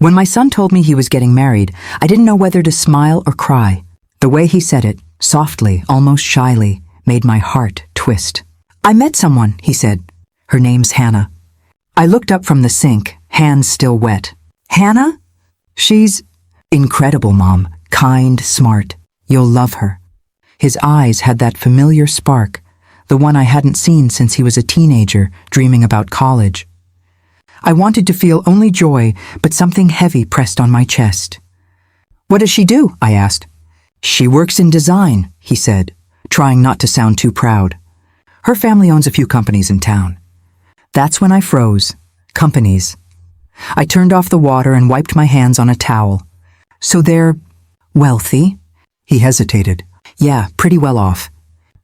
When my son told me he was getting married, I didn't know whether to smile or cry. The way he said it, softly, almost shyly, made my heart twist. "I met someone," he said. "Her name's Hannah." I looked up from the sink, hands still wet. "Hannah? She's incredible, Mom. Kind, smart. You'll love her." His eyes had that familiar spark, the one I hadn't seen since he was a teenager, dreaming about college. I wanted to feel only joy, but something heavy pressed on my chest. "What does she do?" I asked. "She works in design," he said, trying not to sound too proud. "Her family owns a few companies in town." That's when I froze. Companies. I turned off the water and wiped my hands on a towel. "So they're wealthy?" He hesitated. "Yeah, pretty well off."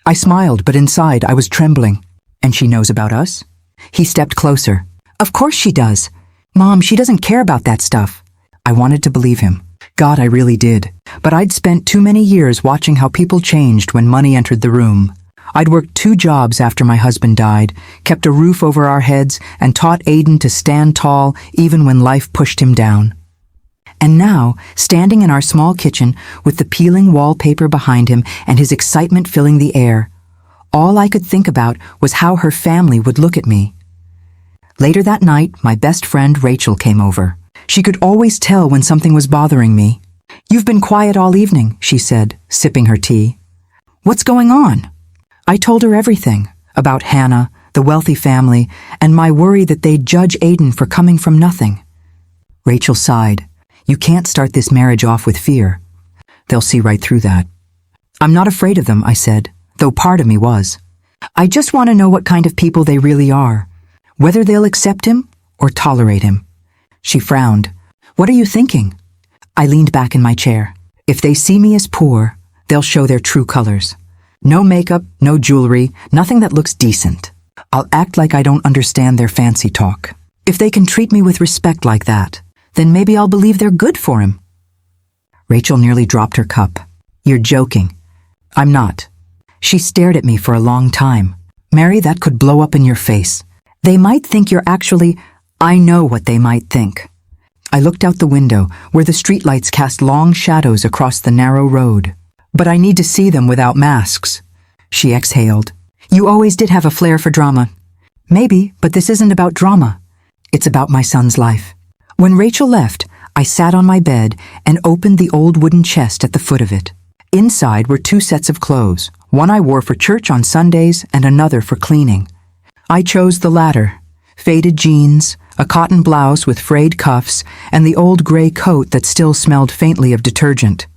I smiled, but inside I was trembling. "And she knows about us?" He stepped closer. "Of course she does. Mom, she doesn't care about that stuff." I wanted to believe him. God, I really did. But I'd spent too many years watching how people changed when money entered the room. I'd worked 2 jobs after my husband died, kept a roof over our heads, and taught Aiden to stand tall even when life pushed him down. And now, standing in our small kitchen with the peeling wallpaper behind him and his excitement filling the air, all I could think about was how her family would look at me. Later that night, my best friend Rachel came over. She could always tell when something was bothering me. "You've been quiet all evening," she said, sipping her tea. "What's going on?" I told her everything, about Hannah, the wealthy family, and my worry that they'd judge Aiden for coming from nothing. Rachel sighed. "You can't start this marriage off with fear. They'll see right through that." "I'm not afraid of them," I said, though part of me was. "I just want to know what kind of people they really are, whether they'll accept him or tolerate him." She frowned. "What are you thinking?" I leaned back in my chair. "If they see me as poor, they'll show their true colors. No makeup, no jewelry, nothing that looks decent. I'll act like I don't understand their fancy talk. If they can treat me with respect like that, then maybe I'll believe they're good for him." Rachel nearly dropped her cup. "You're joking." "I'm not." She stared at me for a long time. "Mary, that could blow up in your face. They might think you're actually—" "I know what they might think." I looked out the window, where the streetlights cast long shadows across the narrow road. "But I need to see them without masks." She exhaled. "You always did have a flair for drama." "Maybe, but this isn't about drama. It's about my son's life." When Rachel left, I sat on my bed and opened the old wooden chest at the foot of it. Inside were 2 sets of clothes, one I wore for church on Sundays and another for cleaning. I chose the latter. Faded jeans, a cotton blouse with frayed cuffs, and the old gray coat that still smelled faintly of detergent.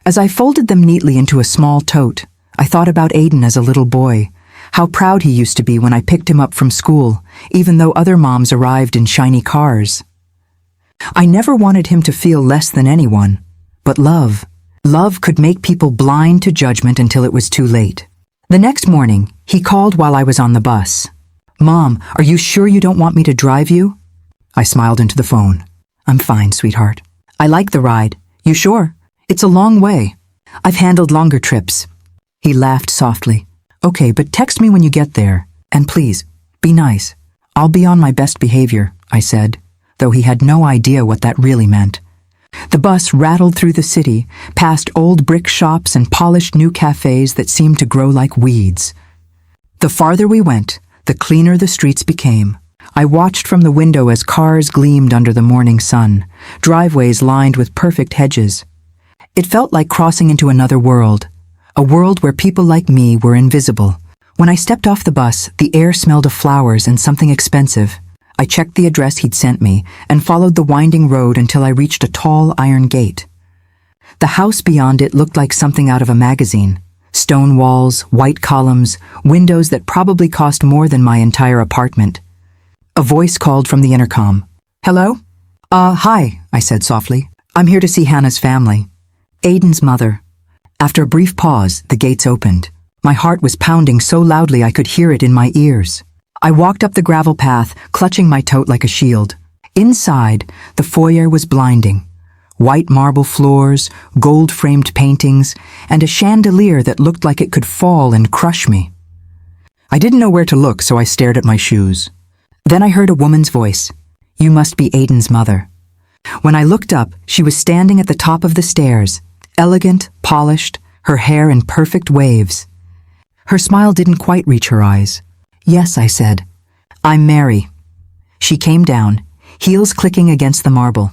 As I folded them neatly into a small tote, I thought about Aiden as a little boy, how proud he used to be when I picked him up from school, even though other moms arrived in shiny cars. I never wanted him to feel less than anyone, but love could make people blind to judgment until it was too late. The next morning, he called while I was on the bus. "Mom, are you sure you don't want me to drive you?" I smiled into the phone. "I'm fine, sweetheart. I like the ride. You sure? It's a long way. I've handled longer trips." He laughed softly. "Okay, but text me when you get there. And please, be nice." "I'll be on my best behavior," I said, though he had no idea what that really meant. The bus rattled through the city, past old brick shops and polished new cafes that seemed to grow like weeds. The farther we went, the cleaner the streets became. I watched from the window as cars gleamed under the morning sun, driveways lined with perfect hedges. It felt like crossing into another world, a world where people like me were invisible. When I stepped off the bus, the air smelled of flowers and something expensive. I checked the address he'd sent me and followed the winding road until I reached a tall iron gate. The house beyond it looked like something out of a magazine. Stone walls, white columns, windows that probably cost more than my entire apartment. A voice called from the intercom. "Hello?" Hi," I said softly. "I'm here to see Hannah's family. Aiden's mother." After a brief pause, the gates opened. My heart was pounding so loudly I could hear it in my ears. I walked up the gravel path, clutching my tote like a shield. Inside, the foyer was blinding. White marble floors, gold-framed paintings, and a chandelier that looked like it could fall and crush me. I didn't know where to look, so I stared at my shoes. Then I heard a woman's voice. "You must be Aiden's mother." When I looked up, she was standing at the top of the stairs, elegant, polished, her hair in perfect waves. Her smile didn't quite reach her eyes. "Yes," I said. "I'm Mary." She came down, heels clicking against the marble.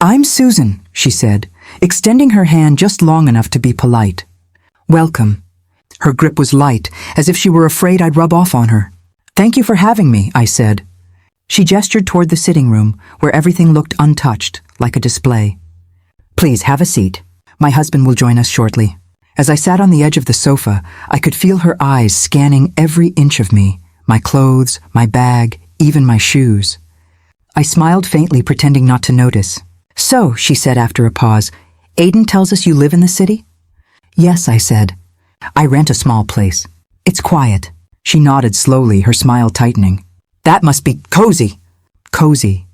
"I'm Susan," she said, extending her hand just long enough to be polite. "Welcome." Her grip was light, as if she were afraid I'd rub off on her. "Thank you for having me," I said. She gestured toward the sitting room, where everything looked untouched, like a display. "Please have a seat. My husband will join us shortly." As I sat on the edge of the sofa, I could feel her eyes scanning every inch of me, my clothes, my bag, even my shoes. I smiled faintly, pretending not to notice. "So," she said after a pause, "Aiden tells us you live in the city?" "Yes," I said. "I rent a small place. It's quiet." She nodded slowly, her smile tightening. "That must be cozy." Cozy.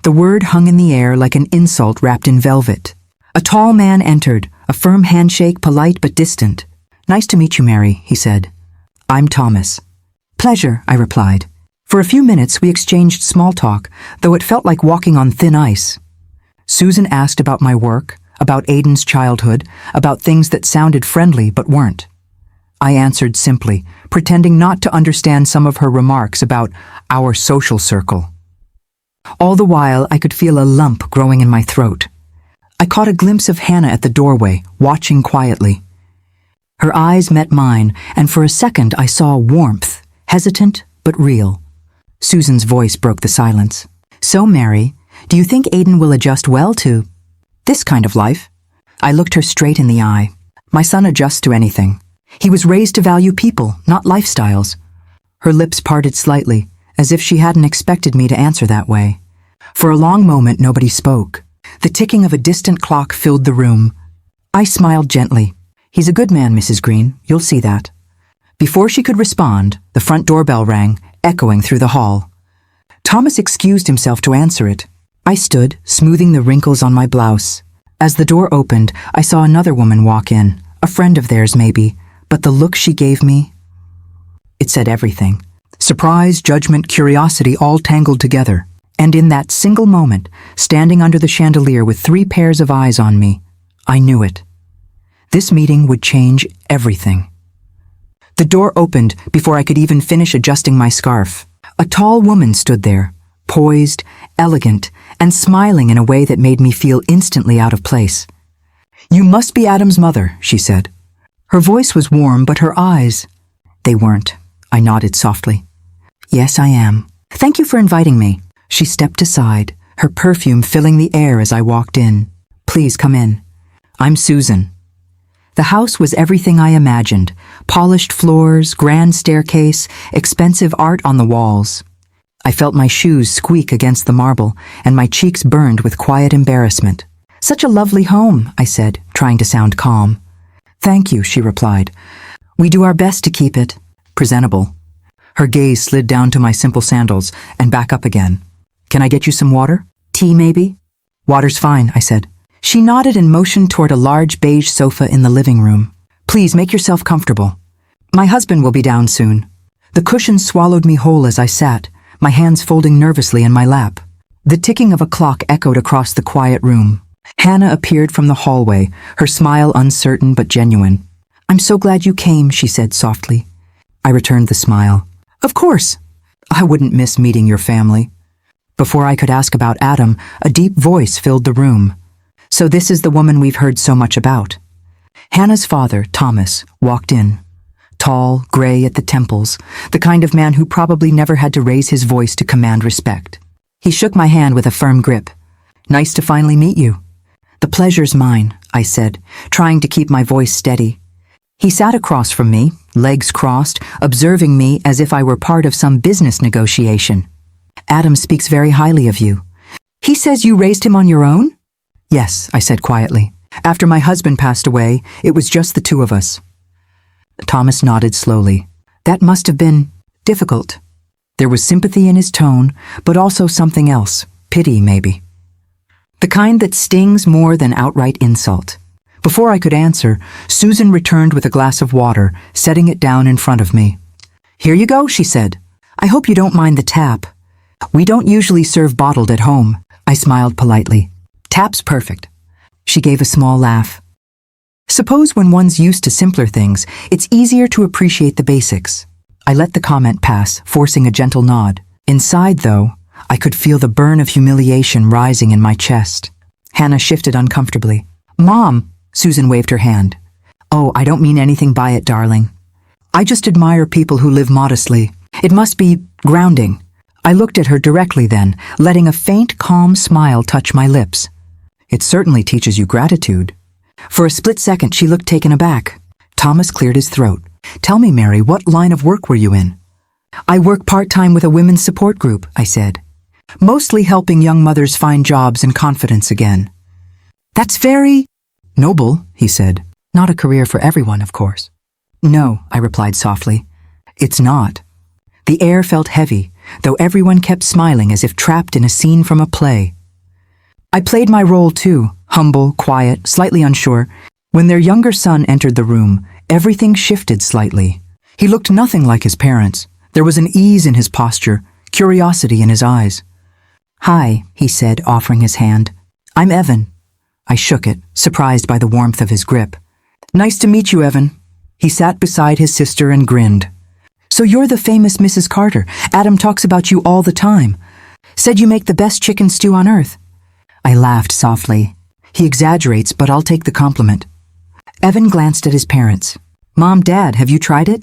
The word hung in the air like an insult wrapped in velvet. A tall man entered, a firm handshake, polite but distant. "Nice to meet you, Mary," he said. "I'm Thomas." "Pleasure," I replied. For a few minutes we exchanged small talk, though it felt like walking on thin ice. Susan asked about my work, about Aiden's childhood, about things that sounded friendly but weren't. I answered simply, pretending not to understand some of her remarks about our social circle. All the while, I could feel a lump growing in my throat. I caught a glimpse of Hannah at the doorway, watching quietly. Her eyes met mine, and for a second I saw warmth, hesitant but real. Susan's voice broke the silence. "So, Mary, do you think Aiden will adjust well to this kind of life?" I looked her straight in the eye. "My son adjusts to anything. He was raised to value people, not lifestyles." Her lips parted slightly, as if she hadn't expected me to answer that way. For a long moment, nobody spoke. The ticking of a distant clock filled the room. I smiled gently. "He's a good man, Mrs. Green. You'll see that." Before she could respond, the front doorbell rang, echoing through the hall. Thomas excused himself to answer it. I stood, smoothing the wrinkles on my blouse. As the door opened, I saw another woman walk in, a friend of theirs maybe, but the look she gave me, it said everything. Surprise, judgment, curiosity all tangled together. And in that single moment, standing under the chandelier with 3 pairs of eyes on me, I knew it. This meeting would change everything. The door opened before I could even finish adjusting my scarf. A tall woman stood there, poised, elegant, and smiling in a way that made me feel instantly out of place. "You must be Adam's mother," she said. Her voice was warm, but her eyes, they weren't. I nodded softly. "Yes, I am. Thank you for inviting me." She stepped aside, her perfume filling the air as I walked in. "Please come in. I'm Susan." The house was everything I imagined. Polished floors, grand staircase, expensive art on the walls. I felt my shoes squeak against the marble, and my cheeks burned with quiet embarrassment. "Such a lovely home," I said, trying to sound calm. "Thank you," she replied. "We do our best to keep it presentable." Her gaze slid down to my simple sandals and back up again. "Can I get you some water? Tea, maybe?" "Water's fine," I said. She nodded and motioned toward a large beige sofa in the living room. "Please make yourself comfortable. My husband will be down soon." The cushions swallowed me whole as I sat, my hands folding nervously in my lap. The ticking of a clock echoed across the quiet room. Hannah appeared from the hallway, her smile uncertain but genuine. "I'm so glad you came," she said softly. I returned the smile. "Of course. I wouldn't miss meeting your family." Before I could ask about Adam, a deep voice filled the room. "So this is the woman we've heard so much about." Hannah's father, Thomas, walked in. Tall, gray at the temples, the kind of man who probably never had to raise his voice to command respect. He shook my hand with a firm grip. "Nice to finally meet you." "The pleasure's mine," I said, trying to keep my voice steady. He sat across from me, legs crossed, observing me as if I were part of some business negotiation. "Adam speaks very highly of you." "He says you raised him on your own?" "Yes," I said quietly. "After my husband passed away, it was just the 2 of us." Thomas nodded slowly. "That must have been difficult." There was sympathy in his tone, but also something else, pity maybe. The kind that stings more than outright insult. Before I could answer, Susan returned with a glass of water, setting it down in front of me. "Here you go," she said. "I hope you don't mind the tap. We don't usually serve bottled at home." I smiled politely. Tap's perfect. She gave a small laugh. Suppose when one's used to simpler things, it's easier to appreciate the basics. I let the comment pass, forcing a gentle nod. Inside, though, I could feel the burn of humiliation rising in my chest. Hannah shifted uncomfortably. Mom, Susan waved her hand. Oh, I don't mean anything by it, darling. I just admire people who live modestly. It must be grounding. I looked at her directly then, letting a faint, calm smile touch my lips. It certainly teaches you gratitude. For a split second, she looked taken aback. Thomas cleared his throat. Tell me, Mary, what line of work were you in? I work part-time with a women's support group, I said. Mostly helping young mothers find jobs and confidence again. That's very noble, he said. Not a career for everyone, of course. No, I replied softly. It's not. The air felt heavy, though everyone kept smiling as if trapped in a scene from a play. I played my role too, humble, quiet, slightly unsure. When their younger son entered the room, everything shifted slightly. He looked nothing like his parents. There was an ease in his posture, curiosity in his eyes. Hi, he said, offering his hand. I'm Evan. I shook it, surprised by the warmth of his grip. Nice to meet you, Evan. He sat beside his sister and grinned. So you're the famous Mrs. Carter. Adam talks about you all the time. Said you make the best chicken stew on earth. I laughed softly. He exaggerates, but I'll take the compliment. Evan glanced at his parents. Mom, Dad, have you tried it?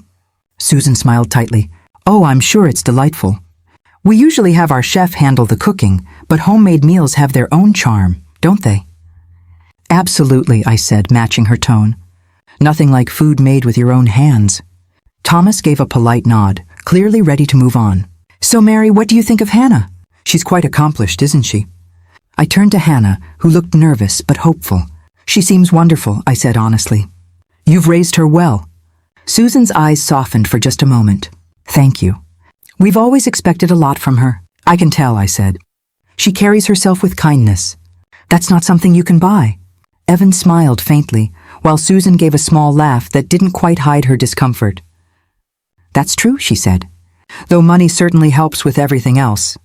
Susan smiled tightly. Oh, I'm sure it's delightful. We usually have our chef handle the cooking, but homemade meals have their own charm, don't they? Absolutely, I said, matching her tone. Nothing like food made with your own hands. Thomas gave a polite nod, clearly ready to move on. So, Mary, what do you think of Hannah? She's quite accomplished, isn't she? I turned to Hannah, who looked nervous but hopeful. She seems wonderful, I said honestly. You've raised her well. Susan's eyes softened for just a moment. Thank you. We've always expected a lot from her. I can tell, I said. She carries herself with kindness. That's not something you can buy. Evan smiled faintly, while Susan gave a small laugh that didn't quite hide her discomfort. That's true, she said, though money certainly helps with everything else.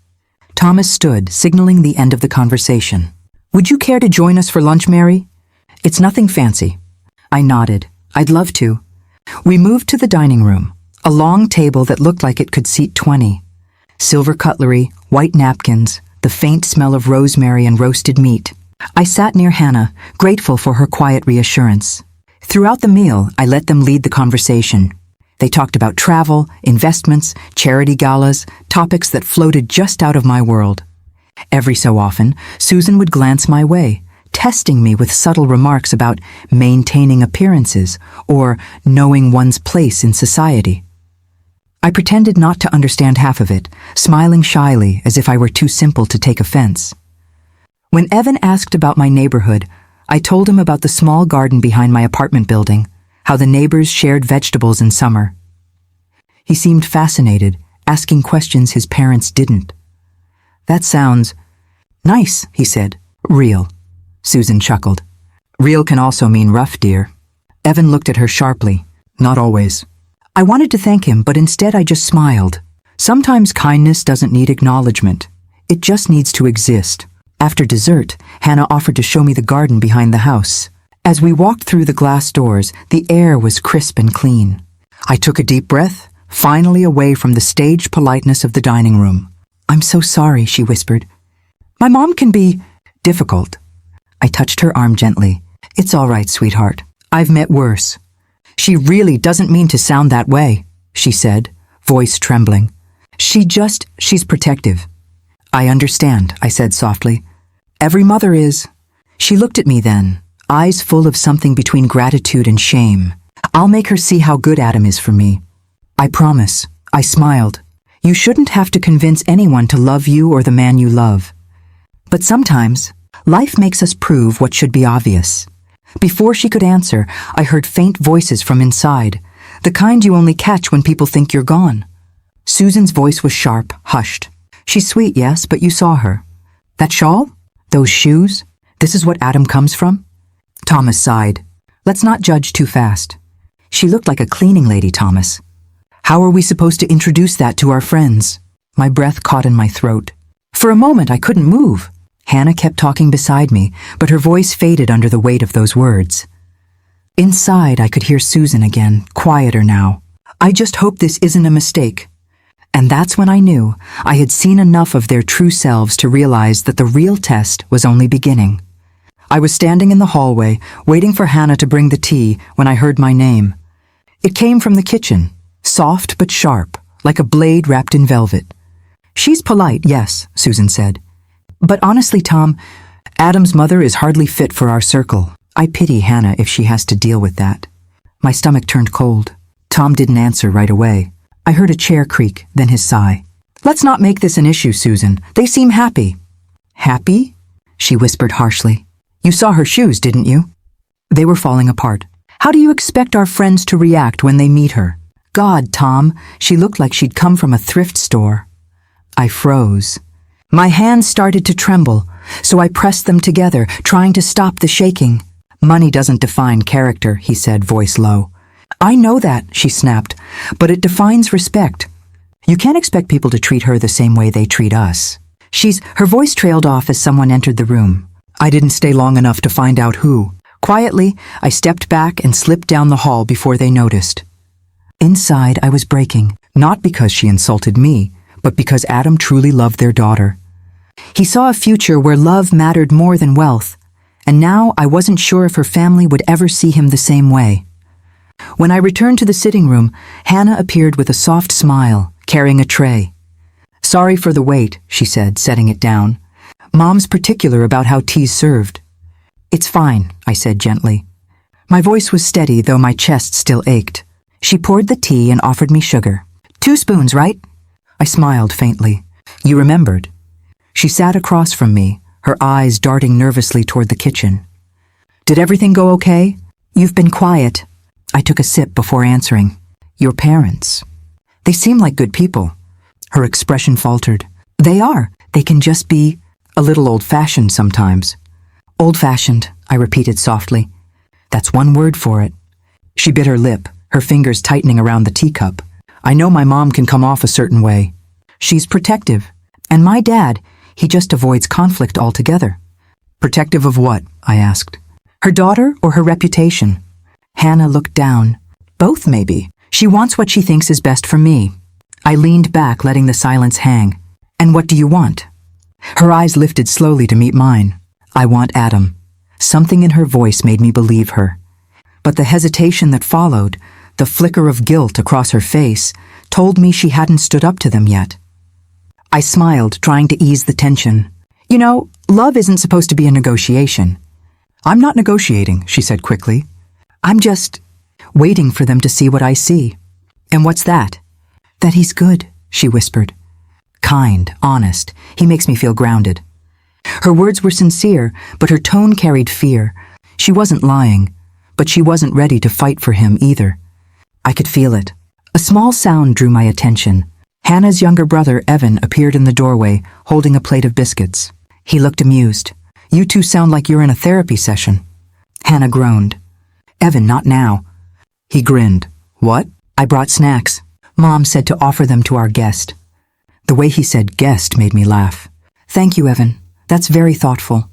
Thomas stood, signaling the end of the conversation. Would you care to join us for lunch, Mary? It's nothing fancy. I nodded. I'd love to. We moved to the dining room, a long table that looked like it could seat 20. Silver cutlery, white napkins, the faint smell of rosemary and roasted meat. I sat near Hannah, grateful for her quiet reassurance. Throughout the meal, I let them lead the conversation. They talked about travel, investments, charity galas, topics that floated just out of my world. Every so often, Susan would glance my way, testing me with subtle remarks about maintaining appearances or knowing one's place in society. I pretended not to understand half of it, smiling shyly as if I were too simple to take offense. When Evan asked about my neighborhood, I told him about the small garden behind my apartment building, how the neighbors shared vegetables in summer. He seemed fascinated, asking questions his parents didn't. That sounds nice, he said. Real. Susan chuckled. Real can also mean rough, dear. Evan looked at her sharply. Not always. I wanted to thank him, but instead I just smiled. Sometimes kindness doesn't need acknowledgement. It just needs to exist. After dessert, Hannah offered to show me the garden behind the house. As we walked through the glass doors, the air was crisp and clean. I took a deep breath, finally away from the staged politeness of the dining room. I'm so sorry, she whispered. My mom can be difficult. I touched her arm gently. It's all right, sweetheart. I've met worse. She really doesn't mean to sound that way, she said, voice trembling. She's protective. I understand, I said softly. Every mother is. She looked at me then, eyes full of something between gratitude and shame. I'll make her see how good Adam is for me. I promise. I smiled. You shouldn't have to convince anyone to love you or the man you love. But sometimes, life makes us prove what should be obvious. Before she could answer, I heard faint voices from inside, the kind you only catch when people think you're gone. Susan's voice was sharp, hushed. She's sweet, yes, but you saw her. That shawl? Those shoes? This is what Adam comes from? Thomas sighed. Let's not judge too fast. She looked like a cleaning lady, Thomas. How are we supposed to introduce that to our friends? My breath caught in my throat. For a moment, I couldn't move. Hannah kept talking beside me, but her voice faded under the weight of those words. Inside, I could hear Susan again, quieter now. I just hope this isn't a mistake. And that's when I knew I had seen enough of their true selves to realize that the real test was only beginning. I was standing in the hallway, waiting for Hannah to bring the tea when I heard my name. It came from the kitchen, soft but sharp, like a blade wrapped in velvet. She's polite, yes, Susan said. But honestly, Tom, Adam's mother is hardly fit for our circle. I pity Hannah if she has to deal with that. My stomach turned cold. Tom didn't answer right away. I heard a chair creak, then his sigh. Let's not make this an issue, Susan. They seem happy. Happy? She whispered harshly. You saw her shoes, didn't you? They were falling apart. How do you expect our friends to react when they meet her? God, Tom, she looked like she'd come from a thrift store. I froze. My hands started to tremble, so I pressed them together, trying to stop the shaking. Money doesn't define character, he said, voice low. I know that, she snapped, but it defines respect. You can't expect people to treat her the same way they treat us. Her voice trailed off as someone entered the room. I didn't stay long enough to find out who. Quietly, I stepped back and slipped down the hall before they noticed. Inside, I was breaking, not because she insulted me, but because Adam truly loved their daughter. He saw a future where love mattered more than wealth, and now I wasn't sure if her family would ever see him the same way. When I returned to the sitting room, Hannah appeared with a soft smile, carrying a tray. Sorry for the wait, she said, setting it down. Mom's particular about how tea's served. It's fine, I said gently. My voice was steady, though my chest still ached. She poured the tea and offered me sugar. 2 spoons, right? I smiled faintly. You remembered. She sat across from me, her eyes darting nervously toward the kitchen. Did everything go okay? You've been quiet. I took a sip before answering. Your parents. They seem like good people. Her expression faltered. They are. They can just be a little old-fashioned sometimes. Old-fashioned, I repeated softly. That's one word for it. She bit her lip, her fingers tightening around the teacup. I know my mom can come off a certain way. She's protective. And my dad, he just avoids conflict altogether. Protective of what? I asked. Her daughter or her reputation? Hannah looked down. Both, maybe. She wants what she thinks is best for me. I leaned back, letting the silence hang. And what do you want? Her eyes lifted slowly to meet mine. I want Adam. Something in her voice made me believe her. But the hesitation that followed, the flicker of guilt across her face, told me she hadn't stood up to them yet. I smiled, trying to ease the tension. You know, love isn't supposed to be a negotiation. I'm not negotiating, she said quickly. I'm just waiting for them to see what I see. And what's that? That he's good, she whispered. Kind, honest. He makes me feel grounded. Her words were sincere, but her tone carried fear. She wasn't lying, but she wasn't ready to fight for him either. I could feel it. A small sound drew my attention. Hannah's younger brother, Evan, appeared in the doorway, holding a plate of biscuits. He looked amused. You two sound like you're in a therapy session. Hannah groaned. Evan, not now. He grinned. What? I brought snacks. Mom said to offer them to our guest. The way he said guest made me laugh. Thank you, Evan. That's very thoughtful.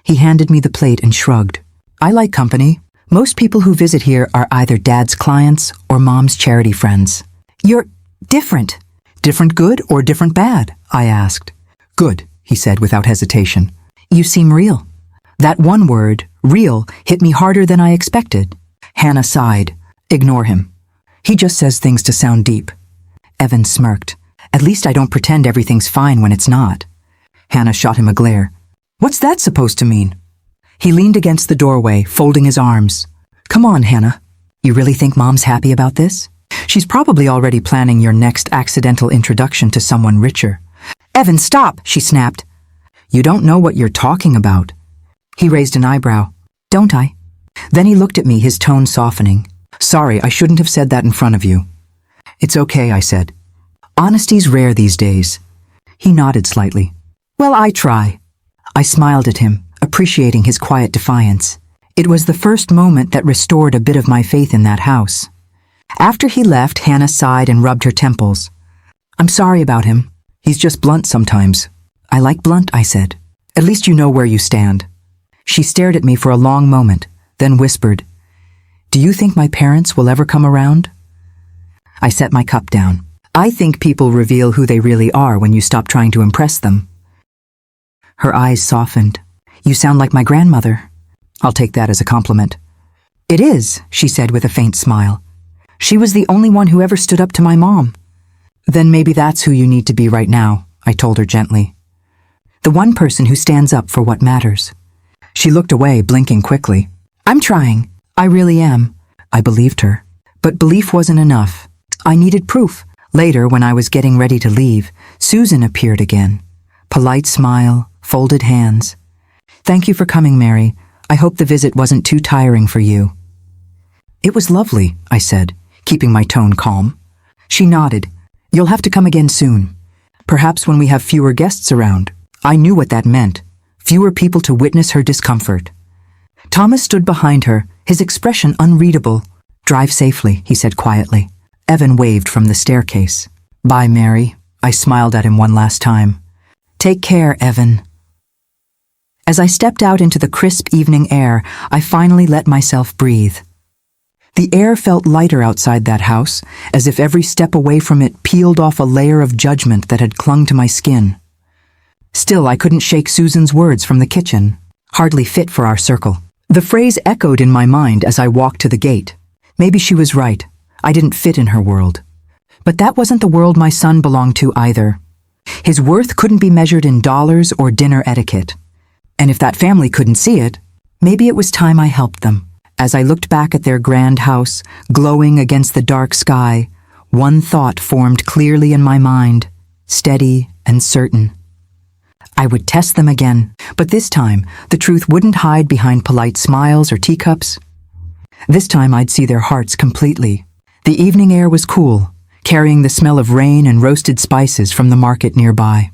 He handed me the plate and shrugged. I like company. Most people who visit here are either Dad's clients or Mom's charity friends. You're different. Different good or different bad? I asked. Good, he said without hesitation. You seem real. That one word, real, hit me harder than I expected. Hannah sighed. Ignore him. He just says things to sound deep. Evan smirked. At least I don't pretend everything's fine when it's not. Hannah shot him a glare. What's that supposed to mean? He leaned against the doorway, folding his arms. Come on, Hannah. You really think Mom's happy about this? She's probably already planning your next accidental introduction to someone richer. Evan, stop, she snapped. You don't know what you're talking about. He raised an eyebrow. Don't I? Then he looked at me, his tone softening. Sorry, I shouldn't have said that in front of you. It's okay, I said. Honesty's rare these days. He nodded slightly. Well, I try. I smiled at him, appreciating his quiet defiance. It was the first moment that restored a bit of my faith in that house. After he left, Hannah sighed and rubbed her temples. I'm sorry about him. He's just blunt sometimes. I like blunt, I said. At least you know where you stand." She stared at me for a long moment, then whispered, "Do you think my parents will ever come around?" I set my cup down. "I think people reveal who they really are when you stop trying to impress them." Her eyes softened. "You sound like my grandmother." "I'll take that as a compliment." "It is," she said with a faint smile. "She was the only one who ever stood up to my mom." "Then maybe that's who you need to be right now," I told her gently. "The one person who stands up for what matters." She looked away, blinking quickly. "I'm trying. I really am." I believed her. But belief wasn't enough. I needed proof. Later, when I was getting ready to leave, Susan appeared again. Polite smile, folded hands. "Thank you for coming, Mary. I hope the visit wasn't too tiring for you." "It was lovely," I said, keeping my tone calm. She nodded. "You'll have to come again soon. Perhaps when we have fewer guests around." I knew what that meant. Fewer people to witness her discomfort. Thomas stood behind her, his expression unreadable. "Drive safely," he said quietly. Evan waved from the staircase. "Bye, Mary." I smiled at him one last time. "Take care, Evan." As I stepped out into the crisp evening air, I finally let myself breathe. The air felt lighter outside that house, as if every step away from it peeled off a layer of judgment that had clung to my skin. Still, I couldn't shake Susan's words from the kitchen. "Hardly fit for our circle." The phrase echoed in my mind as I walked to the gate. Maybe she was right. I didn't fit in her world. But that wasn't the world my son belonged to either. His worth couldn't be measured in dollars or dinner etiquette. And if that family couldn't see it, maybe it was time I helped them. As I looked back at their grand house, glowing against the dark sky, one thought formed clearly in my mind, steady and certain. I would test them again, but this time the truth wouldn't hide behind polite smiles or teacups. This time I'd see their hearts completely. The evening air was cool, carrying the smell of rain and roasted spices from the market nearby.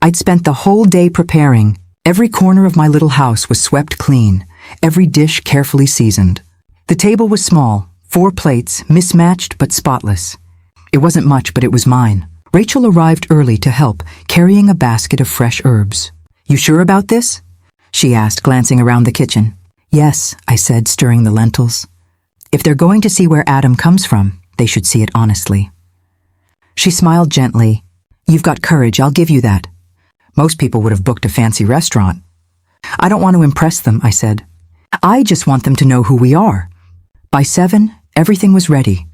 I'd spent the whole day preparing. Every corner of my little house was swept clean, every dish carefully seasoned. The table was small, 4 plates, mismatched but spotless. It wasn't much, but it was mine. Rachel arrived early to help, carrying a basket of fresh herbs. "You sure about this?" she asked, glancing around the kitchen. "Yes," I said, stirring the lentils. "If they're going to see where Adam comes from, they should see it honestly." She smiled gently. "You've got courage, I'll give you that. Most people would have booked a fancy restaurant." "I don't want to impress them," I said. "I just want them to know who we are." By 7, everything was ready.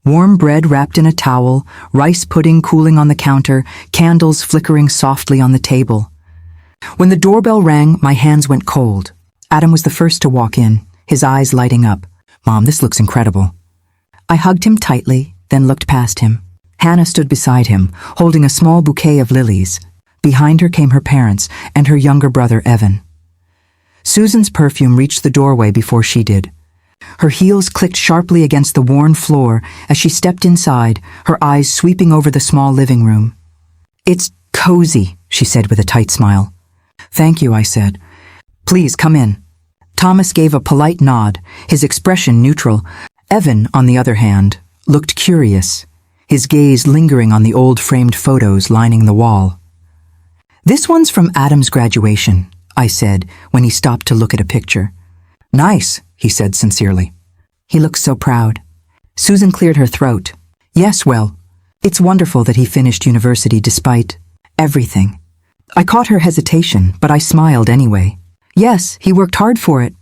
Warm bread wrapped in a towel, rice pudding cooling on the counter, candles flickering softly on the table. When the doorbell rang, my hands went cold. Adam was the first to walk in, his eyes lighting up. "Mom, this looks incredible." I hugged him tightly, then looked past him. Hannah stood beside him, holding a small bouquet of lilies. Behind her came her parents and her younger brother, Evan. Susan's perfume reached the doorway before she did. Her heels clicked sharply against the worn floor as she stepped inside, her eyes sweeping over the small living room. "It's cozy," she said with a tight smile. "Thank you," I said. "Please come in." Thomas gave a polite nod, his expression neutral. Evan, on the other hand, looked curious, his gaze lingering on the old framed photos lining the wall. "This one's from Adam's graduation," I said when he stopped to look at a picture. "Nice," he said sincerely. He looked so proud. Susan cleared her throat. "Yes, well, it's wonderful that he finished university despite everything." I caught her hesitation, but I smiled anyway. "Yes, he worked hard for it."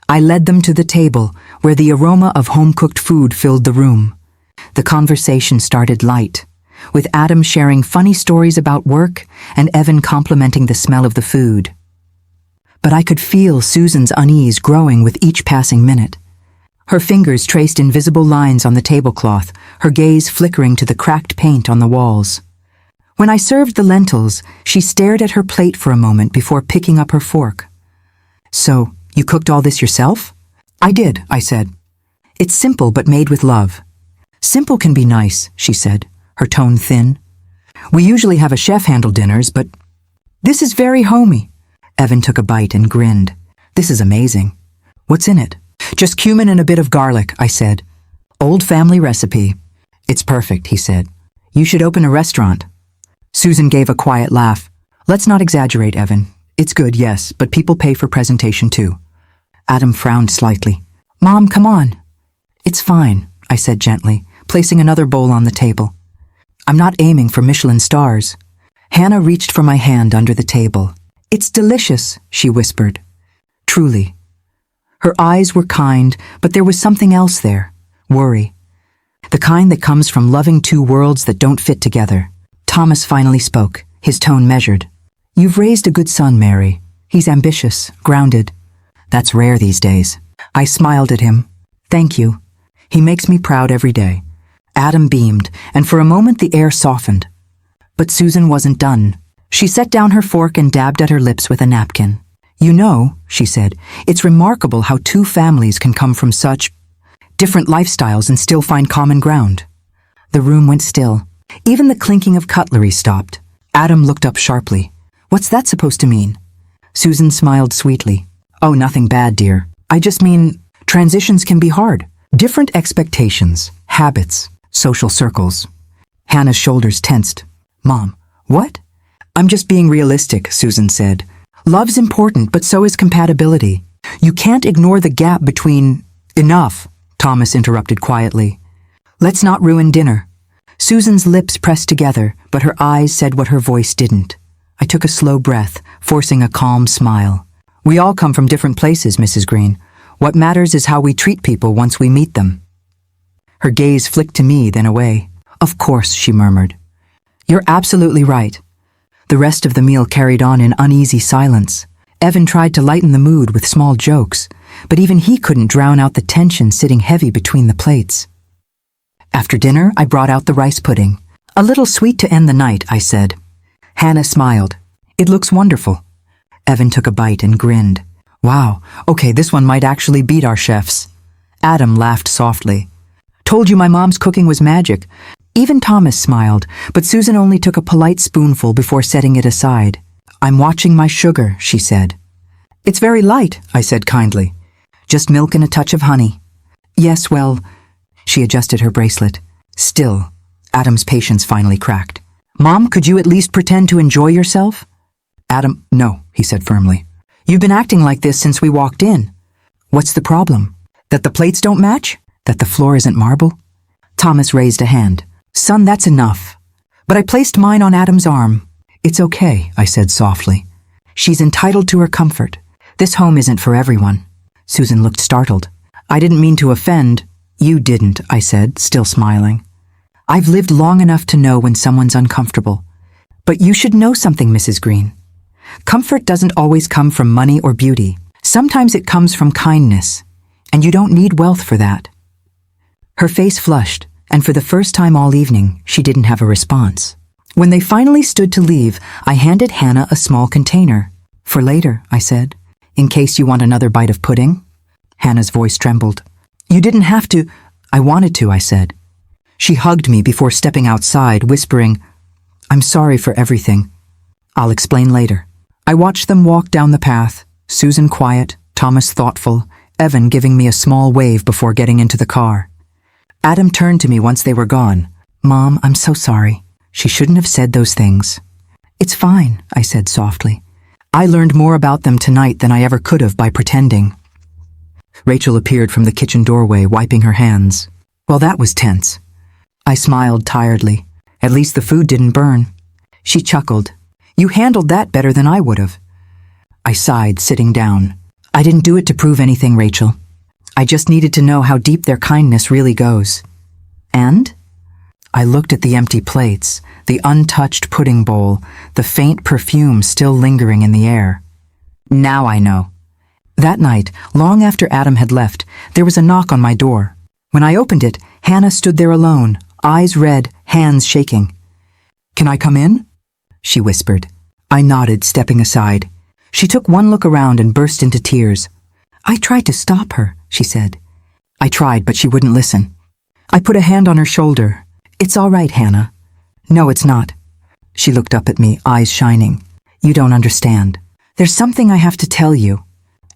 I led them to the table, where the aroma of home-cooked food filled the room. The conversation started light, with Adam sharing funny stories about work and Evan complimenting the smell of the food. But I could feel Susan's unease growing with each passing minute. Her fingers traced invisible lines on the tablecloth, her gaze flickering to the cracked paint on the walls. When I served the lentils, she stared at her plate for a moment before picking up her fork. "So, you cooked all this yourself?" "I did," I said. "It's simple but made with love." "Simple can be nice," she said, her tone thin. "We usually have a chef handle dinners, but this is very homey." Evan took a bite and grinned. "This is amazing." "What's in it?" "Just cumin and a bit of garlic," I said. "Old family recipe." "It's perfect," he said. "You should open a restaurant." Susan gave a quiet laugh. "Let's not exaggerate, Evan. It's good, yes, but people pay for presentation too. Adam frowned slightly. Mom, come on. It's fine, I said gently, placing another bowl on the table. I'm not aiming for Michelin stars. Hannah reached for my hand under the table. It's delicious, she whispered. Truly. Her eyes were kind, but there was something else there. Worry. The kind that comes from loving two worlds that don't fit together. Thomas finally spoke, his tone measured. You've raised a good son, Mary. He's ambitious, grounded. That's rare these days. I smiled at him. Thank you. He makes me proud every day. Adam beamed, and for a moment the air softened. But Susan wasn't done. She set down her fork and dabbed at her lips with a napkin. You know, she said, it's remarkable how two families can come from such different lifestyles and still find common ground. The room went still. Even the clinking of cutlery stopped. Adam looked up sharply. What's that supposed to mean? Susan smiled sweetly. Oh, nothing bad, dear. I just mean, transitions can be hard. Different expectations, habits, social circles. Hannah's shoulders tensed. Mom, what? I'm just being realistic, Susan said. Love's important, but so is compatibility. You can't ignore the gap between... Enough, Thomas interrupted quietly. Let's not ruin dinner. Susan's lips pressed together, but her eyes said what her voice didn't. I took a slow breath, forcing a calm smile. We all come from different places, Mrs. Green. What matters is how we treat people once we meet them. Her gaze flicked to me, then away. Of course, she murmured. You're absolutely right. The rest of the meal carried on in uneasy silence. Evan tried to lighten the mood with small jokes, but even he couldn't drown out the tension sitting heavy between the plates. After dinner, I brought out the rice pudding. A little sweet to end the night, I said. Hannah smiled. It looks wonderful. Evan took a bite and grinned. Wow, okay, this one might actually beat our chefs. Adam laughed softly. Told you my mom's cooking was magic. Even Thomas smiled, but Susan only took a polite spoonful before setting it aside. I'm watching my sugar, she said. It's very light, I said kindly. Just milk and a touch of honey. Yes, well, she adjusted her bracelet. Still, Adam's patience finally cracked. Mom, could you at least pretend to enjoy yourself? Adam, no, he said firmly. You've been acting like this since we walked in. What's the problem? That the plates don't match? That the floor isn't marble? Thomas raised a hand. Son, that's enough. But I placed mine on Adam's arm. It's okay, I said softly. She's entitled to her comfort. This home isn't for everyone. Susan looked startled. I didn't mean to offend. You didn't, I said, still smiling. I've lived long enough to know when someone's uncomfortable. But you should know something, Mrs. Green. Comfort doesn't always come from money or beauty. Sometimes it comes from kindness. And you don't need wealth for that. Her face flushed, and for the first time all evening, she didn't have a response. When they finally stood to leave, I handed Hannah a small container. For later, I said, in case you want another bite of pudding. Hannah's voice trembled. You didn't have to. I wanted to, I said. She hugged me before stepping outside, whispering, I'm sorry for everything. I'll explain later. I watched them walk down the path, Susan quiet, Thomas thoughtful, Evan giving me a small wave before getting into the car. Adam turned to me once they were gone. Mom, I'm so sorry. She shouldn't have said those things. It's fine, I said softly. I learned more about them tonight than I ever could have by pretending. Rachel appeared from the kitchen doorway, wiping her hands. Well, that was tense. I smiled tiredly. At least the food didn't burn. She chuckled. You handled that better than I would have. I sighed, sitting down. I didn't do it to prove anything, Rachel. I just needed to know how deep their kindness really goes. And? I looked at the empty plates, the untouched pudding bowl, the faint perfume still lingering in the air. Now I know. That night, long after Adam had left, there was a knock on my door. When I opened it, Hannah stood there alone, eyes red, hands shaking. Can I come in? She whispered. I nodded, stepping aside. She took one look around and burst into tears. I tried to stop her, she said. I tried, but she wouldn't listen. I put a hand on her shoulder. It's all right, Hannah. No, it's not. She looked up at me, eyes shining. You don't understand. There's something I have to tell you.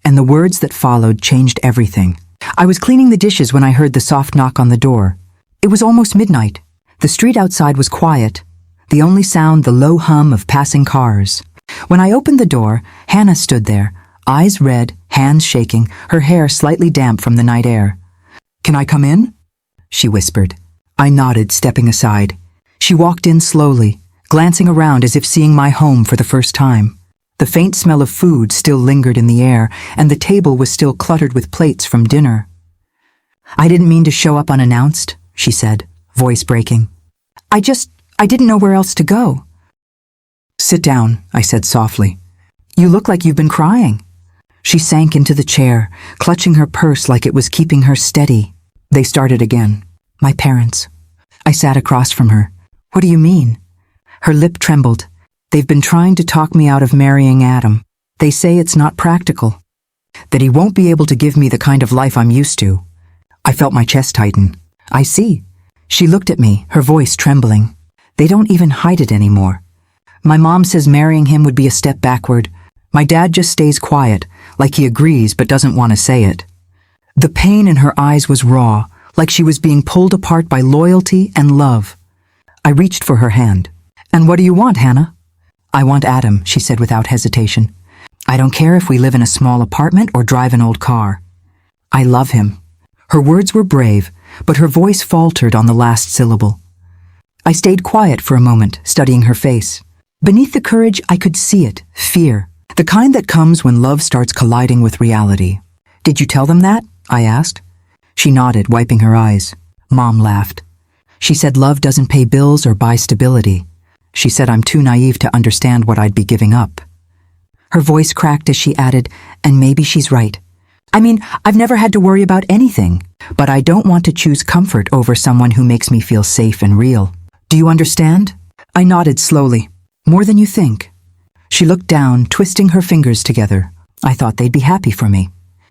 And the words that followed changed everything. I was cleaning the dishes when I heard the soft knock on the door. It was almost midnight. The street outside was quiet. The only sound, the low hum of passing cars. When I opened the door, Hannah stood there, eyes red, hands shaking, her hair slightly damp from the night air. "Can I come in?" she whispered. I nodded, stepping aside. She walked in slowly, glancing around as if seeing my home for the first time. The faint smell of food still lingered in the air, and the table was still cluttered with plates from dinner. "I didn't mean to show up unannounced," she said, voice breaking. I didn't know where else to go." "Sit down," I said softly. "You look like you've been crying." She sank into the chair, clutching her purse like it was keeping her steady. They started again. "My parents." I sat across from her. "What do you mean?" Her lip trembled. "They've been trying to talk me out of marrying Adam. They say it's not practical, that he won't be able to give me the kind of life I'm used to." I felt my chest tighten. "I see." She looked at me, her voice trembling. "They don't even hide it anymore. My mom says marrying him would be a step backward. My dad just stays quiet, like he agrees but doesn't want to say it." The pain in her eyes was raw, like she was being pulled apart by loyalty and love. I reached for her hand. "And what do you want, Hannah?" "I want Adam," she said without hesitation. "I don't care if we live in a small apartment or drive an old car. I love him." Her words were brave, but her voice faltered on the last syllable. I stayed quiet for a moment, studying her face. Beneath the courage, I could see it, fear, the kind that comes when love starts colliding with reality. "Did you tell them that?" I asked. She nodded, wiping her eyes. Mom laughed. She said love doesn't pay bills or buy stability. She said I'm too naive to understand what I'd be giving up. Her voice cracked as she added, "And maybe she's right. I mean, I've never had to worry about anything, but I don't want to choose comfort over someone who makes me feel safe and real. Do you understand?" I nodded slowly. "More than you think." She looked down, twisting her fingers together. I thought they'd be happy for me.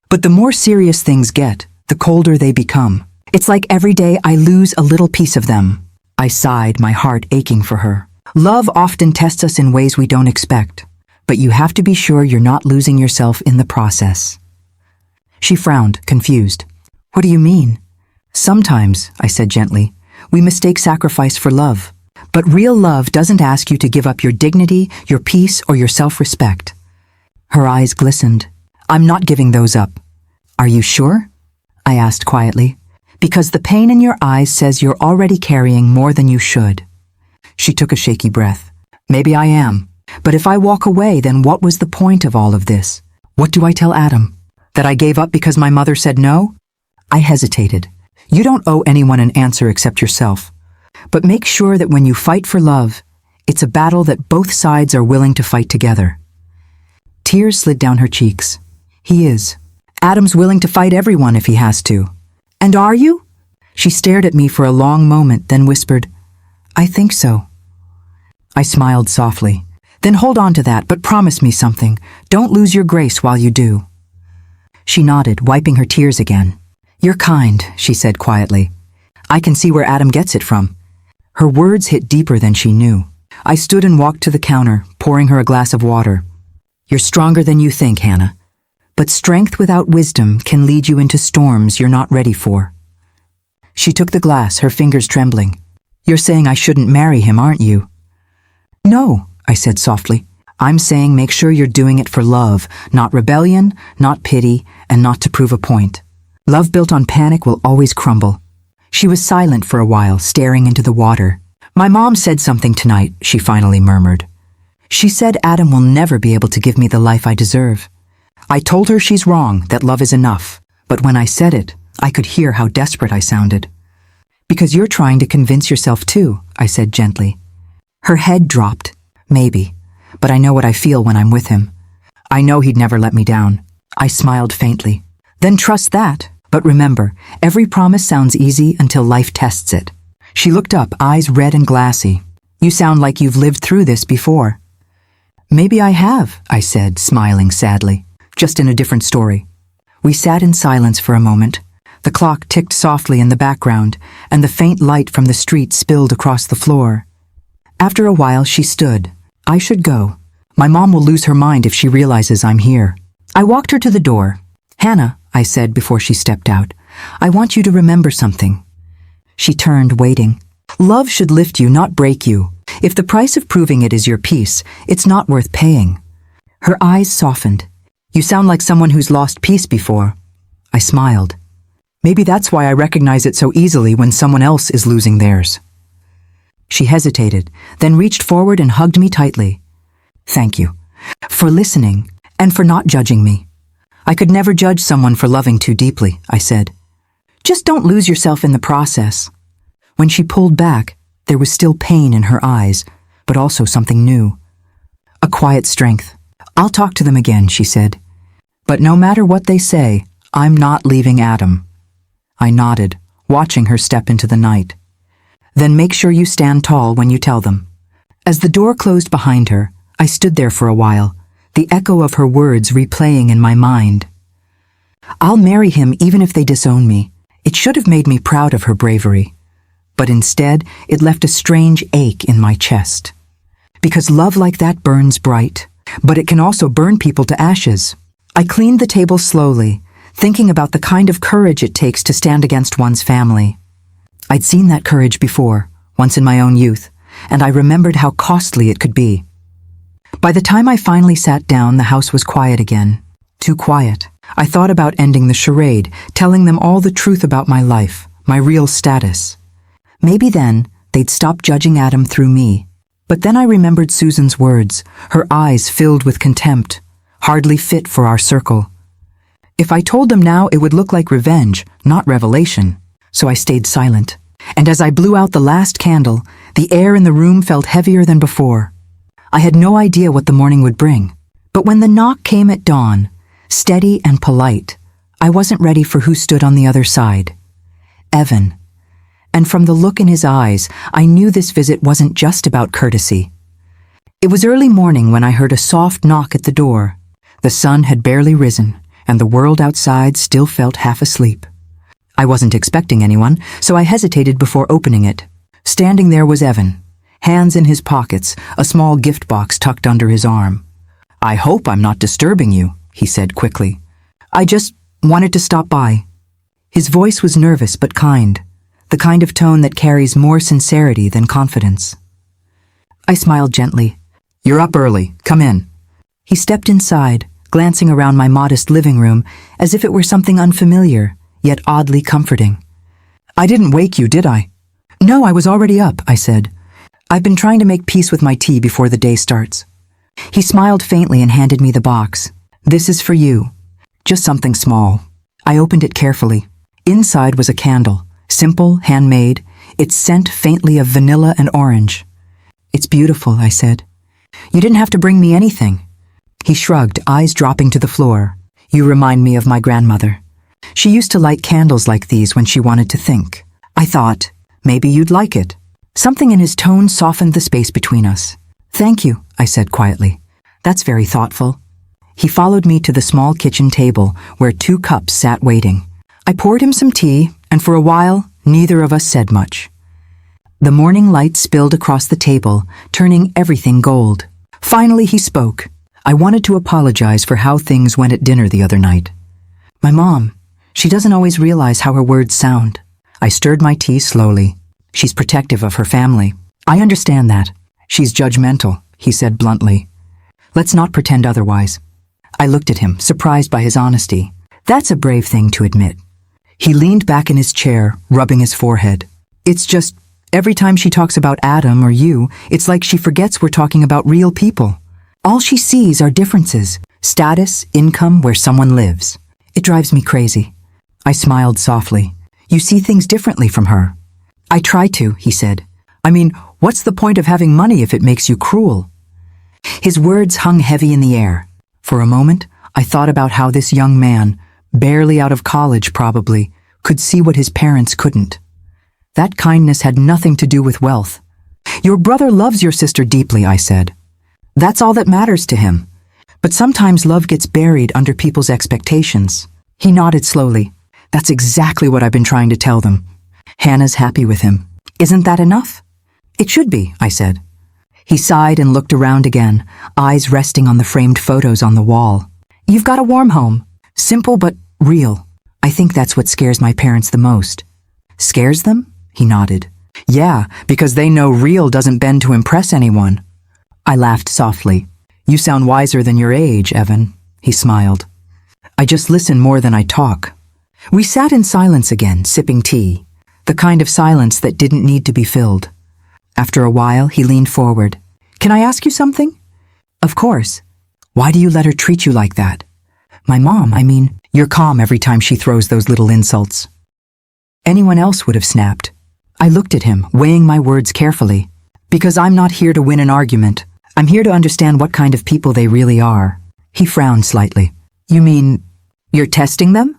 But the more serious things get, the colder they become. It's like every day I lose a little piece of them. I sighed, my heart aching for her. Love often tests us in ways we don't expect, but you have to be sure you're not losing yourself in the process. She frowned, confused. "What do you mean?" "Sometimes," I said gently, "we mistake sacrifice for love. But real love doesn't ask you to give up your dignity, your peace, or your self-respect." Her eyes glistened. "I'm not giving those up." "Are you sure?" I asked quietly. "Because the pain in your eyes says you're already carrying more than you should." She took a shaky breath. "Maybe I am. But if I walk away, then what was the point of all of this? What do I tell Adam? That I gave up because my mother said no?" I hesitated. "You don't owe anyone an answer except yourself. But make sure that when you fight for love, it's a battle that both sides are willing to fight together." Tears slid down her cheeks. "He is. Adam's willing to fight everyone if he has to." "And are you?" She stared at me for a long moment, then whispered, "I think so." I smiled softly. "Then hold on to that, but promise me something. Don't lose your grace while you do." She nodded, wiping her tears again. "You're kind," she said quietly. "I can see where Adam gets it from." Her words hit deeper than she knew. I stood and walked to the counter, pouring her a glass of water. "You're stronger than you think, Hannah. But strength without wisdom can lead you into storms you're not ready for." She took the glass, her fingers trembling. "You're saying I shouldn't marry him, aren't you?" "No," I said softly. "I'm saying make sure you're doing it for love, not rebellion, not pity, and not to prove a point. Love built on panic will always crumble." She was silent for a while, staring into the water. "My mom said something tonight," she finally murmured. "She said Adam will never be able to give me the life I deserve. I told her she's wrong, that love is enough. But when I said it, I could hear how desperate I sounded." "Because you're trying to convince yourself too," I said gently. Her head dropped. "Maybe. But I know what I feel when I'm with him. I know he'd never let me down." I smiled faintly. "Then trust that. But remember, every promise sounds easy until life tests it." She looked up, eyes red and glassy. "You sound like you've lived through this before." "Maybe I have," I said, smiling sadly. "Just in a different story." We sat in silence for a moment. The clock ticked softly in the background, and the faint light from the street spilled across the floor. After a while, she stood. "I should go. My mom will lose her mind if she realizes I'm here." I walked her to the door. "Hannah," I said before she stepped out, "I want you to remember something." She turned, waiting. "Love should lift you, not break you. If the price of proving it is your peace, it's not worth paying. Her eyes softened. You sound like someone who's lost peace before. I smiled. Maybe that's why I recognize it so easily when someone else is losing theirs. She hesitated, then reached forward and hugged me tightly. Thank you. For listening, and for not judging me. I could never judge someone for loving too deeply, I said. Just don't lose yourself in the process. When she pulled back, there was still pain in her eyes, but also something new. A quiet strength. I'll talk to them again, she said. But no matter what they say, I'm not leaving Adam. I nodded, watching her step into the night. Then make sure you stand tall when you tell them. As the door closed behind her, I stood there for a while, the echo of her words replaying in my mind. I'll marry him even if they disown me. It should have made me proud of her bravery. But instead, it left a strange ache in my chest. Because love like that burns bright, but it can also burn people to ashes. I cleaned the table slowly, thinking about the kind of courage it takes to stand against one's family. I'd seen that courage before, once in my own youth, and I remembered how costly it could be. By the time I finally sat down, the house was quiet again. Too quiet. I thought about ending the charade, telling them all the truth about my life, my real status. Maybe then, they'd stop judging Adam through me. But then I remembered Susan's words, her eyes filled with contempt, hardly fit for our circle. If I told them now, it would look like revenge, not revelation. So I stayed silent. And as I blew out the last candle, the air in the room felt heavier than before. I had no idea what the morning would bring. But when the knock came at dawn, steady and polite, I wasn't ready for who stood on the other side. Evan. And from the look in his eyes, I knew this visit wasn't just about courtesy. It was early morning when I heard a soft knock at the door. The sun had barely risen, and the world outside still felt half asleep. I wasn't expecting anyone, so I hesitated before opening it. Standing there was Evan, hands in his pockets, a small gift box tucked under his arm. I hope I'm not disturbing you, he said quickly. I just wanted to stop by. His voice was nervous but kind, the kind of tone that carries more sincerity than confidence. I smiled gently. You're up early. Come in. He stepped inside, glancing around my modest living room as if it were something unfamiliar, yet oddly comforting. I didn't wake you, did I? No, I was already up, I said. I've been trying to make peace with my tea before the day starts. He smiled faintly and handed me the box. This is for you. Just something small. I opened it carefully. Inside was a candle, simple, handmade, its scent faintly of vanilla and orange. It's beautiful, I said. You didn't have to bring me anything. He shrugged, eyes dropping to the floor. You remind me of my grandmother. She used to light candles like these when she wanted to think. I thought, maybe you'd like it. Something in his tone softened the space between us. Thank you, I said quietly. That's very thoughtful. He followed me to the small kitchen table where 2 cups sat waiting. I poured him some tea, and for a while, neither of us said much. The morning light spilled across the table, turning everything gold. Finally, he spoke. I wanted to apologize for how things went at dinner the other night. My mom, she doesn't always realize how her words sound. I stirred my tea slowly. She's protective of her family. I understand that. She's judgmental, he said bluntly. Let's not pretend otherwise. I looked at him, surprised by his honesty. That's a brave thing to admit. He leaned back in his chair, rubbing his forehead. It's just, every time she talks about Adam or you, it's like she forgets we're talking about real people. All she sees are differences, status, income, where someone lives. It drives me crazy. I smiled softly. You see things differently from her. I try to, he said. I mean, what's the point of having money if it makes you cruel? His words hung heavy in the air. For a moment, I thought about how this young man, barely out of college probably, could see what his parents couldn't. That kindness had nothing to do with wealth. Your brother loves your sister deeply, I said. That's all that matters to him. But sometimes love gets buried under people's expectations. He nodded slowly. That's exactly what I've been trying to tell them. Hannah's happy with him. Isn't that enough? It should be, I said. He sighed and looked around again, eyes resting on the framed photos on the wall. You've got a warm home. Simple but real. I think that's what scares my parents the most. Scares them? He nodded. Yeah, because they know real doesn't bend to impress anyone. I laughed softly. You sound wiser than your age, Evan. He smiled. I just listen more than I talk. We sat in silence again, sipping tea, the kind of silence that didn't need to be filled. After a while, he leaned forward. Can I ask you something? Of course. Why do you let her treat you like that? My mom, you're calm every time she throws those little insults. Anyone else would have snapped. I looked at him, weighing my words carefully. Because I'm not here to win an argument. I'm here to understand what kind of people they really are. He frowned slightly. You mean, you're testing them?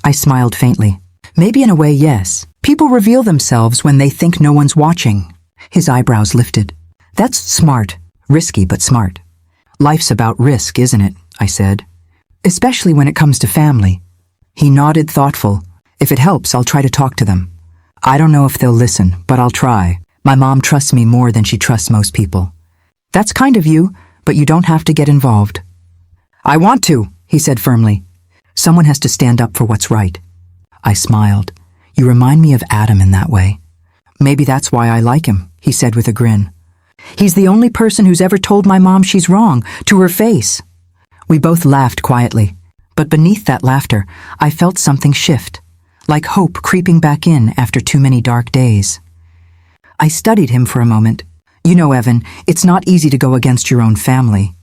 I smiled faintly. Maybe in a way, yes. People reveal themselves when they think no one's watching. His eyebrows lifted. That's smart. Risky, but smart. Life's about risk, isn't it? I said. Especially when it comes to family. He nodded, thoughtful. If it helps, I'll try to talk to them. I don't know if they'll listen, but I'll try. My mom trusts me more than she trusts most people. That's kind of you, but you don't have to get involved. I want to, he said firmly. Someone has to stand up for what's right. I smiled. You remind me of Adam in that way. Maybe that's why I like him, he said with a grin. He's the only person who's ever told my mom she's wrong, to her face. We both laughed quietly, but beneath that laughter, I felt something shift, like hope creeping back in after too many dark days. I studied him for a moment. You know, Evan, it's not easy to go against your own family.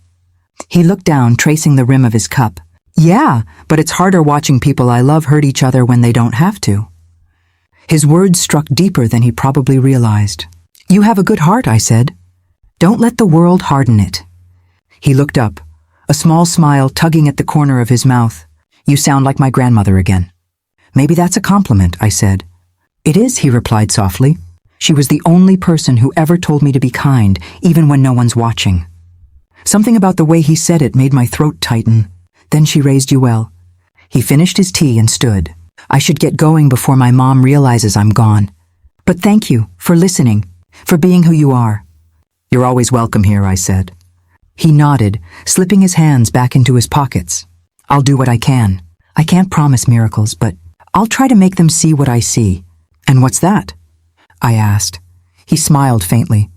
He looked down, tracing the rim of his cup. Yeah, but it's harder watching people I love hurt each other when they don't have to. His words struck deeper than he probably realized. You have a good heart, I said. Don't let the world harden it. He looked up, a small smile tugging at the corner of his mouth. You sound like my grandmother again. Maybe that's a compliment, I said. It is, he replied softly. She was the only person who ever told me to be kind, even when no one's watching. Something about the way he said it made my throat tighten. Then she raised you well. He finished his tea and stood. I should get going before my mom realizes I'm gone. But thank you for listening, for being who you are. You're always welcome here, I said. He nodded, slipping his hands back into his pockets. I'll do what I can. I can't promise miracles, but I'll try to make them see what I see. And what's that? I asked. He smiled faintly.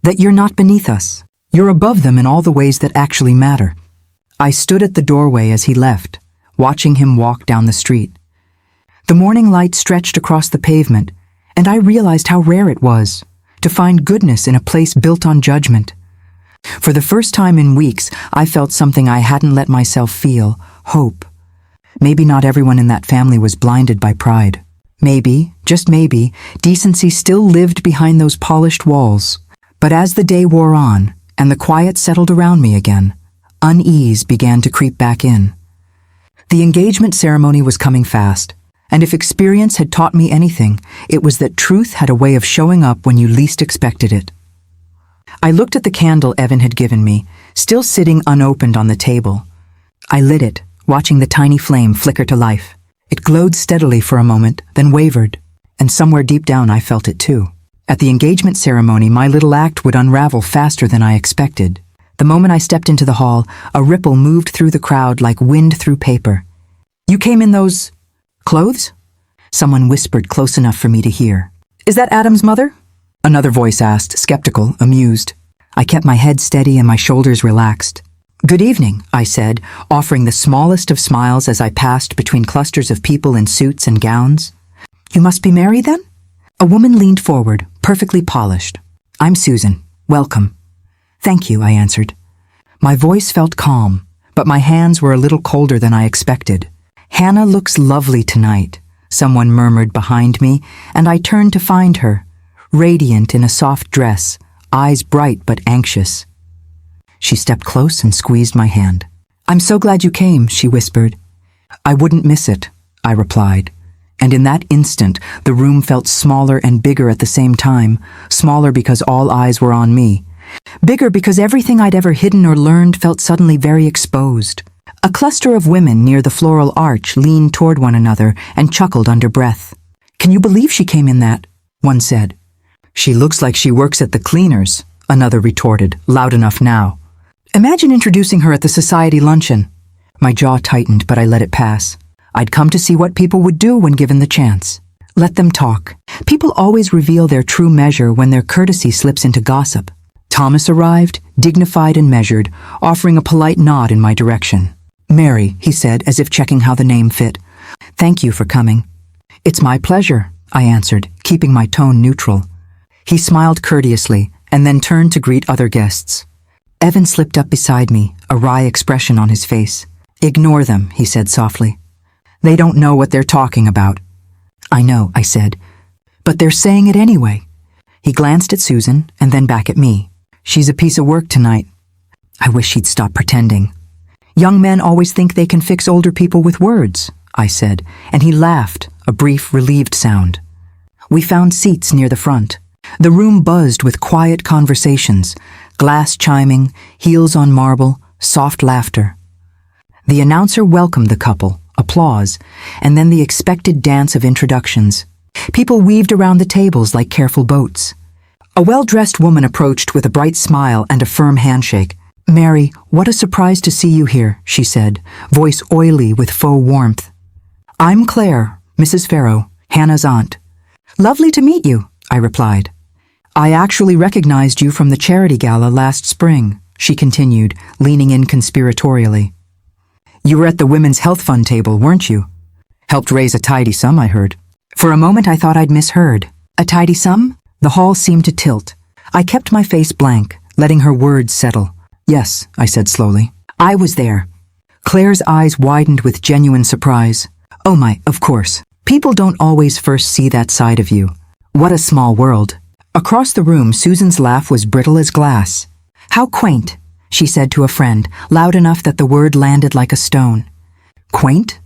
That you're not beneath us. You're above them in all the ways that actually matter. I stood at the doorway as he left, watching him walk down the street. The morning light stretched across the pavement, and I realized how rare it was to find goodness in a place built on judgment. For the first time in weeks, I felt something I hadn't let myself feel, hope. Maybe not everyone in that family was blinded by pride. Maybe, just maybe, decency still lived behind those polished walls. But as the day wore on, and the quiet settled around me again, unease began to creep back in. The engagement ceremony was coming fast, and if experience had taught me anything, it was that truth had a way of showing up when you least expected it. I looked at the candle Evan had given me, still sitting unopened on the table. I lit it, watching the tiny flame flicker to life. It glowed steadily for a moment, then wavered, and somewhere deep down I felt it too. At the engagement ceremony, my little act would unravel faster than I expected. The moment I stepped into the hall, a ripple moved through the crowd like wind through paper. You came in those clothes? Someone whispered close enough for me to hear. Is that Adam's mother? Another voice asked, skeptical, amused. I kept my head steady and my shoulders relaxed. Good evening, I said, offering the smallest of smiles as I passed between clusters of people in suits and gowns. You must be married then? A woman leaned forward, perfectly polished. I'm Susan. Welcome. Thank you, I answered. My voice felt calm, but my hands were a little colder than I expected. Hannah looks lovely tonight, someone murmured behind me, and I turned to find her, radiant in a soft dress, eyes bright but anxious. She stepped close and squeezed my hand. I'm so glad you came, she whispered. I wouldn't miss it, I replied. And in that instant, the room felt smaller and bigger at the same time, smaller because all eyes were on me. Bigger because everything I'd ever hidden or learned felt suddenly very exposed. A cluster of women near the floral arch leaned toward one another and chuckled under breath. Can you believe she came in that? One said. She looks like she works at the cleaners, another retorted, loud enough now. Imagine introducing her at the society luncheon. My jaw tightened, but I let it pass. I'd come to see what people would do when given the chance. Let them talk. People always reveal their true measure when their courtesy slips into gossip. Thomas arrived, dignified and measured, offering a polite nod in my direction. "Mary," he said, as if checking how the name fit. "Thank you for coming." "It's my pleasure," I answered, keeping my tone neutral. He smiled courteously and then turned to greet other guests. Evan slipped up beside me, a wry expression on his face. "Ignore them," he said softly. "They don't know what they're talking about." "I know," I said, "but they're saying it anyway." He glanced at Susan and then back at me. "She's a piece of work tonight." I wish she'd stop pretending. "Young men always think they can fix older people with words," I said, and he laughed, a brief, relieved sound. We found seats near the front. The room buzzed with quiet conversations, glass chiming, heels on marble, soft laughter. The announcer welcomed the couple, applause, and then the expected dance of introductions. People weaved around the tables like careful boats. A well-dressed woman approached with a bright smile and a firm handshake. "Mary, what a surprise to see you here," she said, voice oily with faux warmth. "I'm Claire, Mrs. Farrow, Hannah's aunt." "Lovely to meet you," I replied. "I actually recognized you from the charity gala last spring," she continued, leaning in conspiratorially. "You were at the Women's Health Fund table, weren't you? Helped raise a tidy sum, I heard." For a moment I thought I'd misheard. "A tidy sum?" The hall seemed to tilt. I kept my face blank, letting her words settle. "Yes," I said slowly. "I was there." Claire's eyes widened with genuine surprise. "Oh my, of course. People don't always first see that side of you. What a small world." Across the room, Susan's laugh was brittle as glass. "How quaint," she said to a friend, loud enough that the word landed like a stone. "Quaint?"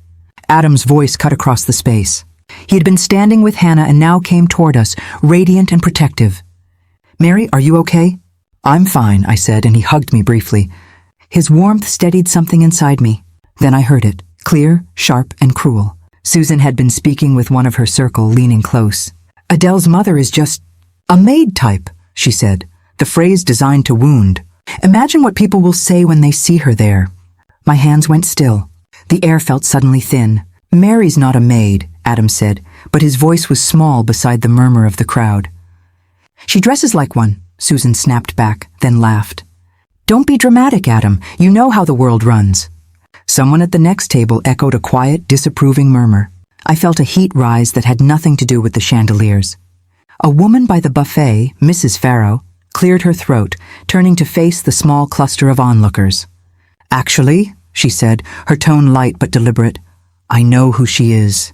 Adam's voice cut across the space. He had been standing with Hannah and now came toward us, radiant and protective. "Mary, are you okay?" "I'm fine," I said, and he hugged me briefly. His warmth steadied something inside me. Then I heard it, clear, sharp, and cruel. Susan had been speaking with one of her circle, leaning close. "Adele's mother is just a maid type," she said, the phrase designed to wound. "Imagine what people will say when they see her there." My hands went still. The air felt suddenly thin. "Mary's not a maid," Adam said, but his voice was small beside the murmur of the crowd. "She dresses like one," Susan snapped back, then laughed. "Don't be dramatic, Adam. You know how the world runs." Someone at the next table echoed a quiet, disapproving murmur. I felt a heat rise that had nothing to do with the chandeliers. A woman by the buffet, Mrs. Farrow, cleared her throat, turning to face the small cluster of onlookers. "Actually," she said, her tone light but deliberate, "I know who she is.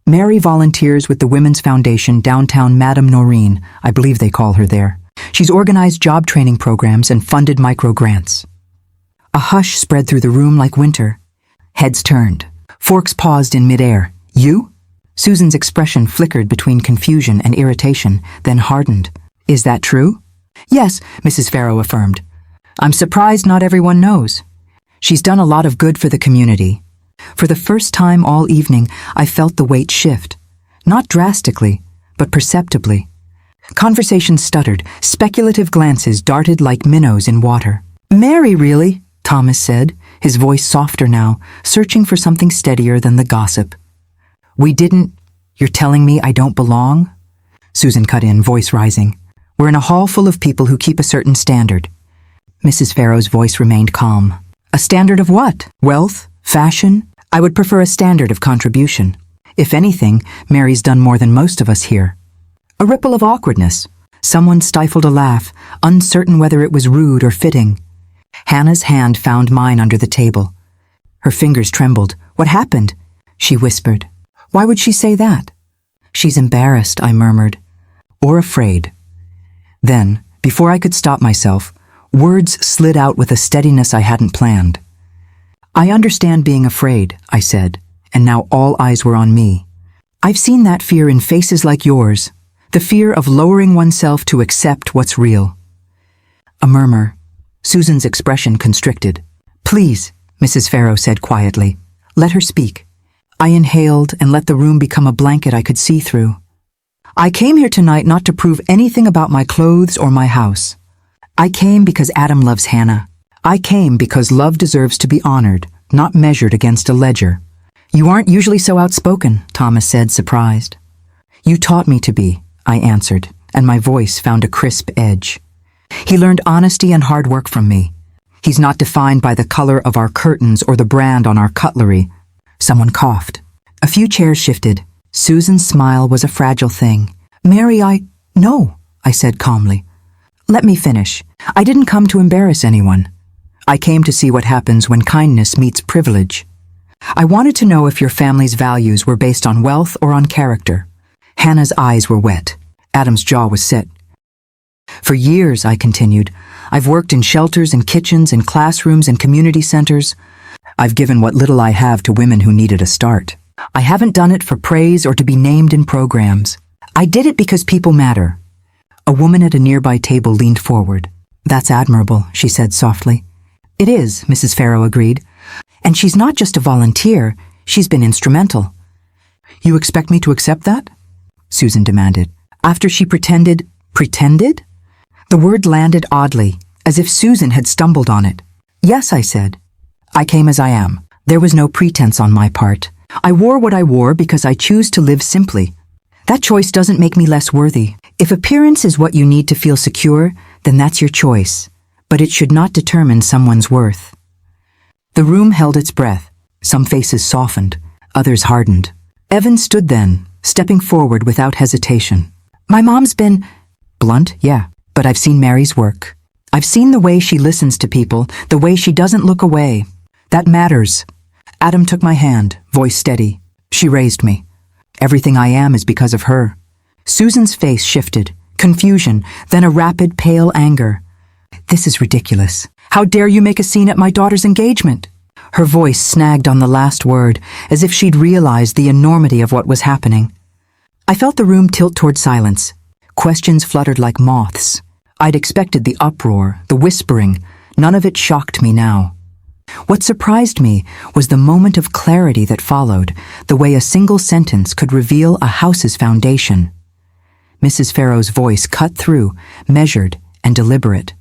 Mary volunteers with the Women's Foundation downtown Madame Noreen, I believe they call her there. She's organized job training programs and funded micro-grants." A hush spread through the room like winter. Heads turned. Forks paused in midair. "You?" Susan's expression flickered between confusion and irritation, then hardened. "Is that true?" "Yes," Mrs. Farrow affirmed. "I'm surprised not everyone knows. She's done a lot of good for the community." For the first time all evening, I felt the weight shift. Not drastically, but perceptibly. Conversation stuttered, speculative glances darted like minnows in water. "Mary, really?" Thomas said, his voice softer now, searching for something steadier than the gossip. You're telling me I don't belong?" Susan cut in, voice rising. "We're in a hall full of people who keep a certain standard." Mrs. Farrow's voice remained calm. "A standard of what? Wealth? Fashion? I would prefer a standard of contribution. If anything, Mary's done more than most of us here." A ripple of awkwardness. Someone stifled a laugh, uncertain whether it was rude or fitting. Hannah's hand found mine under the table. Her fingers trembled. "What happened?" she whispered. "Why would she say that?" "She's embarrassed," I murmured. "Or afraid." Then, before I could stop myself, words slid out with a steadiness I hadn't planned. "I understand being afraid," I said, and now all eyes were on me. "I've seen that fear in faces like yours, the fear of lowering oneself to accept what's real." A murmur. Susan's expression constricted. "Please," Mrs. Farrow said quietly. "Let her speak." I inhaled and let the room become a blanket I could see through. "I came here tonight not to prove anything about my clothes or my house. I came because Adam loves Hannah. I came because love deserves to be honored, not measured against a ledger." "You aren't usually so outspoken," Thomas said, surprised. You taught me to be, I answered, and my voice found a crisp edge. He learned honesty and hard work from me. He's not defined by the color of our curtains or the brand on our cutlery. Someone coughed. A few chairs shifted. Susan's smile was a fragile thing. Mary, No, I said calmly. Let me finish. I didn't come to embarrass anyone. I came to see what happens when kindness meets privilege. I wanted to know if your family's values were based on wealth or on character. Hannah's eyes were wet. Adam's jaw was set. For years, I continued, I've worked in shelters and kitchens and classrooms and community centers. I've given what little I have to women who needed a start. I haven't done it for praise or to be named in programs. I did it because people matter. A woman at a nearby table leaned forward. That's admirable, she said softly. It is, Mrs. Farrow agreed. And she's not just a volunteer, she's been instrumental. You expect me to accept that? Susan demanded. After she pretended? The word landed oddly, as if Susan had stumbled on it. Yes, I said. I came as I am. There was no pretense on my part. I wore what I wore because I choose to live simply. That choice doesn't make me less worthy. If appearance is what you need to feel secure, then that's your choice. But it should not determine someone's worth. The room held its breath. Some faces softened, others hardened. Evan stood then, stepping forward without hesitation. My mom's been blunt, yeah, but I've seen Mary's work. I've seen the way she listens to people, the way she doesn't look away. That matters. Adam took my hand, voice steady. She raised me. Everything I am is because of her. Susan's face shifted, confusion, then a rapid, pale anger. This is ridiculous. How dare you make a scene at my daughter's engagement? Her voice snagged on the last word, as if she'd realized the enormity of what was happening. I felt the room tilt toward silence. Questions fluttered like moths. I'd expected the uproar, the whispering. None of it shocked me now. What surprised me was the moment of clarity that followed, the way a single sentence could reveal a house's foundation. Mrs. Farrow's voice cut through, measured and deliberate.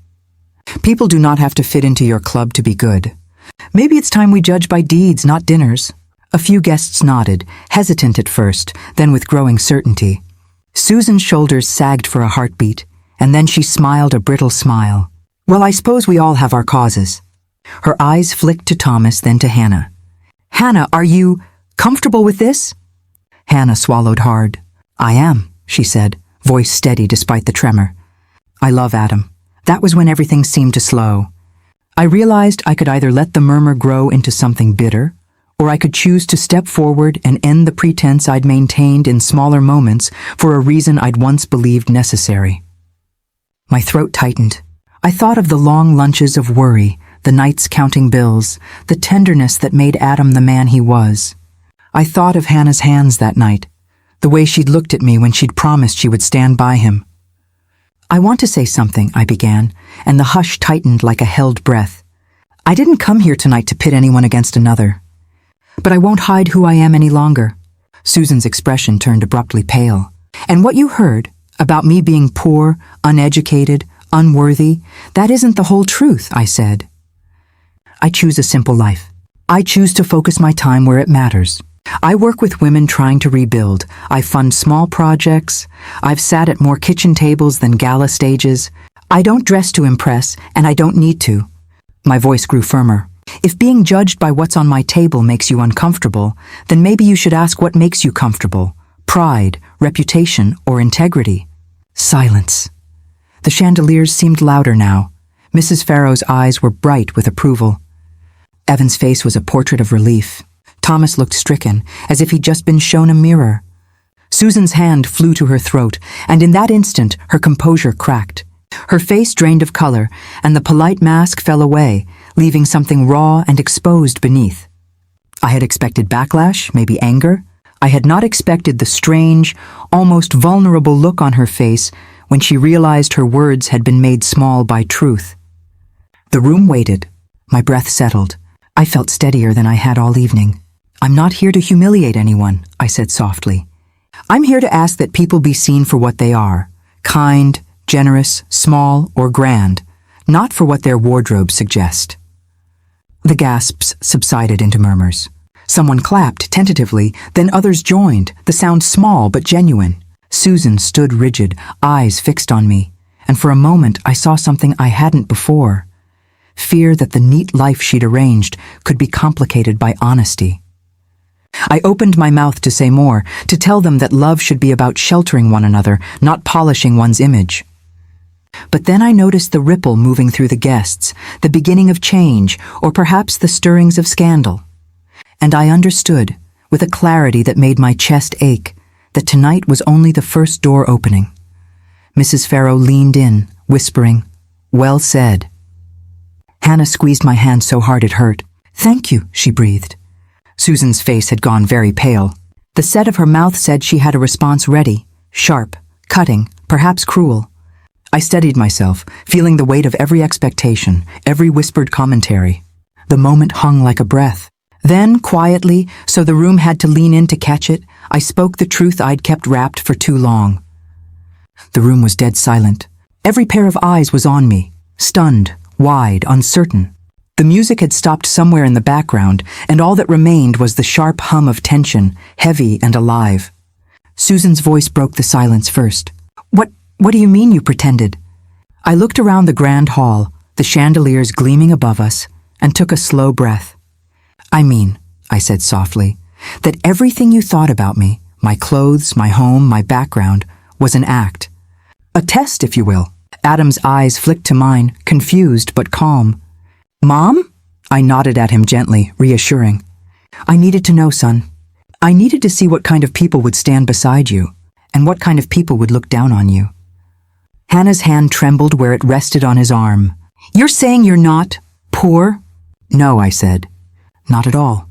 People do not have to fit into your club to be good. Maybe it's time we judge by deeds, not dinners. A few guests nodded, hesitant at first, then with growing certainty. Susan's shoulders sagged for a heartbeat, and then she smiled a brittle smile. Well, I suppose we all have our causes. Her eyes flicked to Thomas, then to Hannah. Hannah, are you comfortable with this? Hannah swallowed hard. I am, she said, voice steady despite the tremor. I love Adam. That was when everything seemed to slow. I realized I could either let the murmur grow into something bitter, or I could choose to step forward and end the pretense I'd maintained in smaller moments for a reason I'd once believed necessary. My throat tightened. I thought of the long lunches of worry, the nights counting bills, the tenderness that made Adam the man he was. I thought of Hannah's hands that night, the way she'd looked at me when she'd promised she would stand by him. I want to say something, I began, and the hush tightened like a held breath. I didn't come here tonight to pit anyone against another. But I won't hide who I am any longer. Susan's expression turned abruptly pale. And what you heard about me being poor, uneducated, unworthy, that isn't the whole truth, I said. I choose a simple life. I choose to focus my time where it matters. I work with women trying to rebuild. I fund small projects. I've sat at more kitchen tables than gala stages. I don't dress to impress, and I don't need to. My voice grew firmer. If being judged by what's on my table makes you uncomfortable, then maybe you should ask what makes you comfortable. Pride, reputation, or integrity. Silence. The chandeliers seemed louder now. Mrs. Farrow's eyes were bright with approval. Evan's face was a portrait of relief. Thomas looked stricken, as if he'd just been shown a mirror. Susan's hand flew to her throat, and in that instant her composure cracked. Her face drained of color, and the polite mask fell away, leaving something raw and exposed beneath. I had expected backlash, maybe anger. I had not expected the strange, almost vulnerable look on her face when she realized her words had been made small by truth. The room waited. My breath settled. I felt steadier than I had all evening. I'm not here to humiliate anyone, I said softly. I'm here to ask that people be seen for what they are, kind, generous, small, or grand, not for what their wardrobes suggest. The gasps subsided into murmurs. Someone clapped tentatively, then others joined, the sound small but genuine. Susan stood rigid, eyes fixed on me, and for a moment I saw something I hadn't before. Fear that the neat life she'd arranged could be complicated by honesty. I opened my mouth to say more, to tell them that love should be about sheltering one another, not polishing one's image. But then I noticed the ripple moving through the guests, the beginning of change, or perhaps the stirrings of scandal. And I understood, with a clarity that made my chest ache, that tonight was only the first door opening. Mrs. Farrow leaned in, whispering, "Well said." Hannah squeezed my hand so hard it hurt. "Thank you," she breathed. Susan's face had gone very pale. The set of her mouth said she had a response ready, sharp, cutting, perhaps cruel. I steadied myself, feeling the weight of every expectation, every whispered commentary. The moment hung like a breath. Then, quietly, so the room had to lean in to catch it, I spoke the truth I'd kept wrapped for too long. The room was dead silent. Every pair of eyes was on me, stunned, wide, uncertain. The music had stopped somewhere in the background, and all that remained was the sharp hum of tension, heavy and alive. Susan's voice broke the silence first. What do you mean you pretended?" I looked around the grand hall, the chandeliers gleaming above us, and took a slow breath. "I mean," I said softly, "that everything you thought about me, my clothes, my home, my background, was an act. A test, if you will." Adam's eyes flicked to mine, confused but calm. "Mom?" I nodded at him gently, reassuring. "I needed to know, son. I needed to see what kind of people would stand beside you, and what kind of people would look down on you." Hannah's hand trembled where it rested on his arm. "You're saying you're not poor?" "No," I said. "Not at all."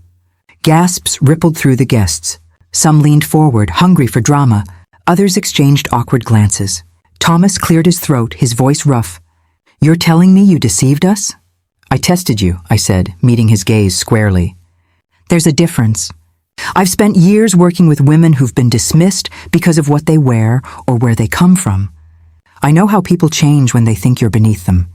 Gasps rippled through the guests. Some leaned forward, hungry for drama. Others exchanged awkward glances. Thomas cleared his throat, his voice rough. "You're telling me you deceived us?" "I tested you," I said, meeting his gaze squarely. "There's a difference. I've spent years working with women who've been dismissed because of what they wear or where they come from. I know how people change when they think you're beneath them.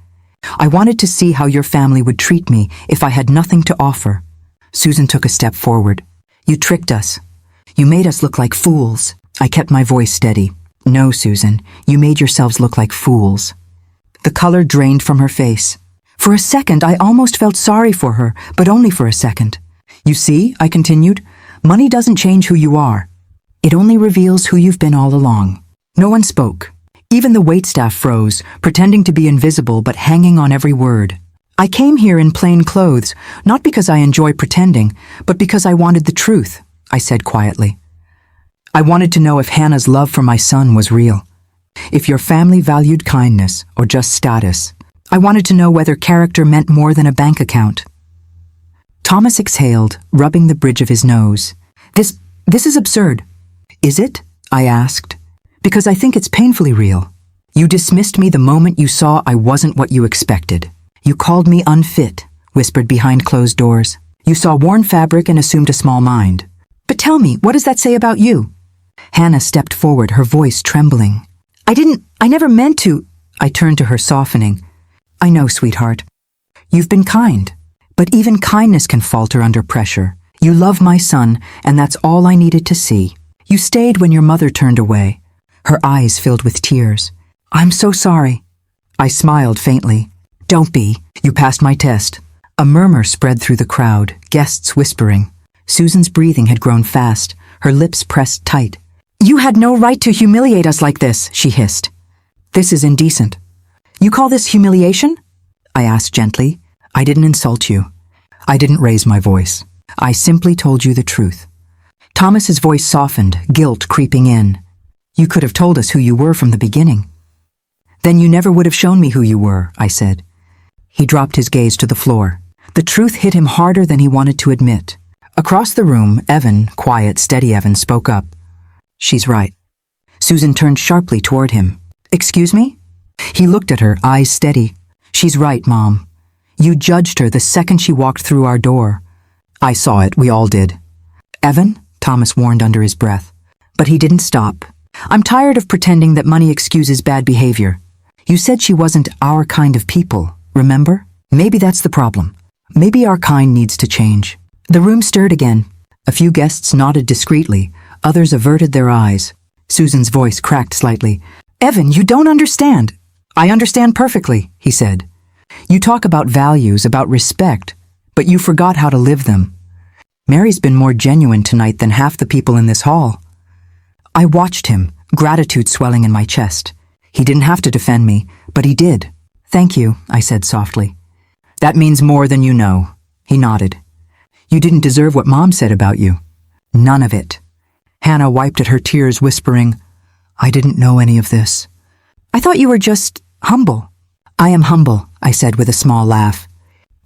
I wanted to see how your family would treat me if I had nothing to offer." Susan took a step forward. "You tricked us. You made us look like fools." I kept my voice steady. "No, Susan, you made yourselves look like fools." The color drained from her face. For a second, I almost felt sorry for her, but only for a second. "You see," I continued, "money doesn't change who you are. It only reveals who you've been all along." No one spoke. Even the waitstaff froze, pretending to be invisible but hanging on every word. "I came here in plain clothes, not because I enjoy pretending, but because I wanted the truth," I said quietly. "I wanted to know if Hannah's love for my son was real. If your family valued kindness or just status. I wanted to know whether character meant more than a bank account." Thomas exhaled, rubbing the bridge of his nose. This is absurd." "Is it?" I asked. "Because I think it's painfully real. You dismissed me the moment you saw I wasn't what you expected. You called me unfit," whispered behind closed doors. "You saw worn fabric and assumed a small mind. But tell me, what does that say about you?" Hannah stepped forward, her voice trembling. I never meant to." I turned to her, softening. "I know, sweetheart. You've been kind, but even kindness can falter under pressure. You love my son, and that's all I needed to see. You stayed when your mother turned away." Her eyes filled with tears. "I'm so sorry." I smiled faintly. "Don't be. You passed my test." A murmur spread through the crowd, guests whispering. Susan's breathing had grown fast, her lips pressed tight. "You had no right to humiliate us like this," she hissed. "This is indecent." "You call this humiliation?" I asked gently. "I didn't insult you. I didn't raise my voice. I simply told you the truth." Thomas's voice softened, guilt creeping in. "You could have told us who you were from the beginning." "Then you never would have shown me who you were," I said. He dropped his gaze to the floor. The truth hit him harder than he wanted to admit. Across the room, Evan, quiet, steady Evan, spoke up. "She's right." Susan turned sharply toward him. "Excuse me?" He looked at her, eyes steady. "She's right, Mom. You judged her the second she walked through our door." "I saw it, we all did." "Evan?" Thomas warned under his breath. But he didn't stop. "I'm tired of pretending that money excuses bad behavior. You said she wasn't our kind of people, remember? Maybe that's the problem. Maybe our kind needs to change." The room stirred again. A few guests nodded discreetly, others averted their eyes. Susan's voice cracked slightly. "Evan, you don't understand." "I understand perfectly," he said. "You talk about values, about respect, but you forgot how to live them. Mary's been more genuine tonight than half the people in this hall." I watched him, gratitude swelling in my chest. He didn't have to defend me, but he did. "Thank you," I said softly. "That means more than you know." He nodded. "You didn't deserve what Mom said about you." "None of it." Hannah wiped at her tears, whispering, "I didn't know any of this." "I thought you were just humble." "I am humble," I said with a small laugh.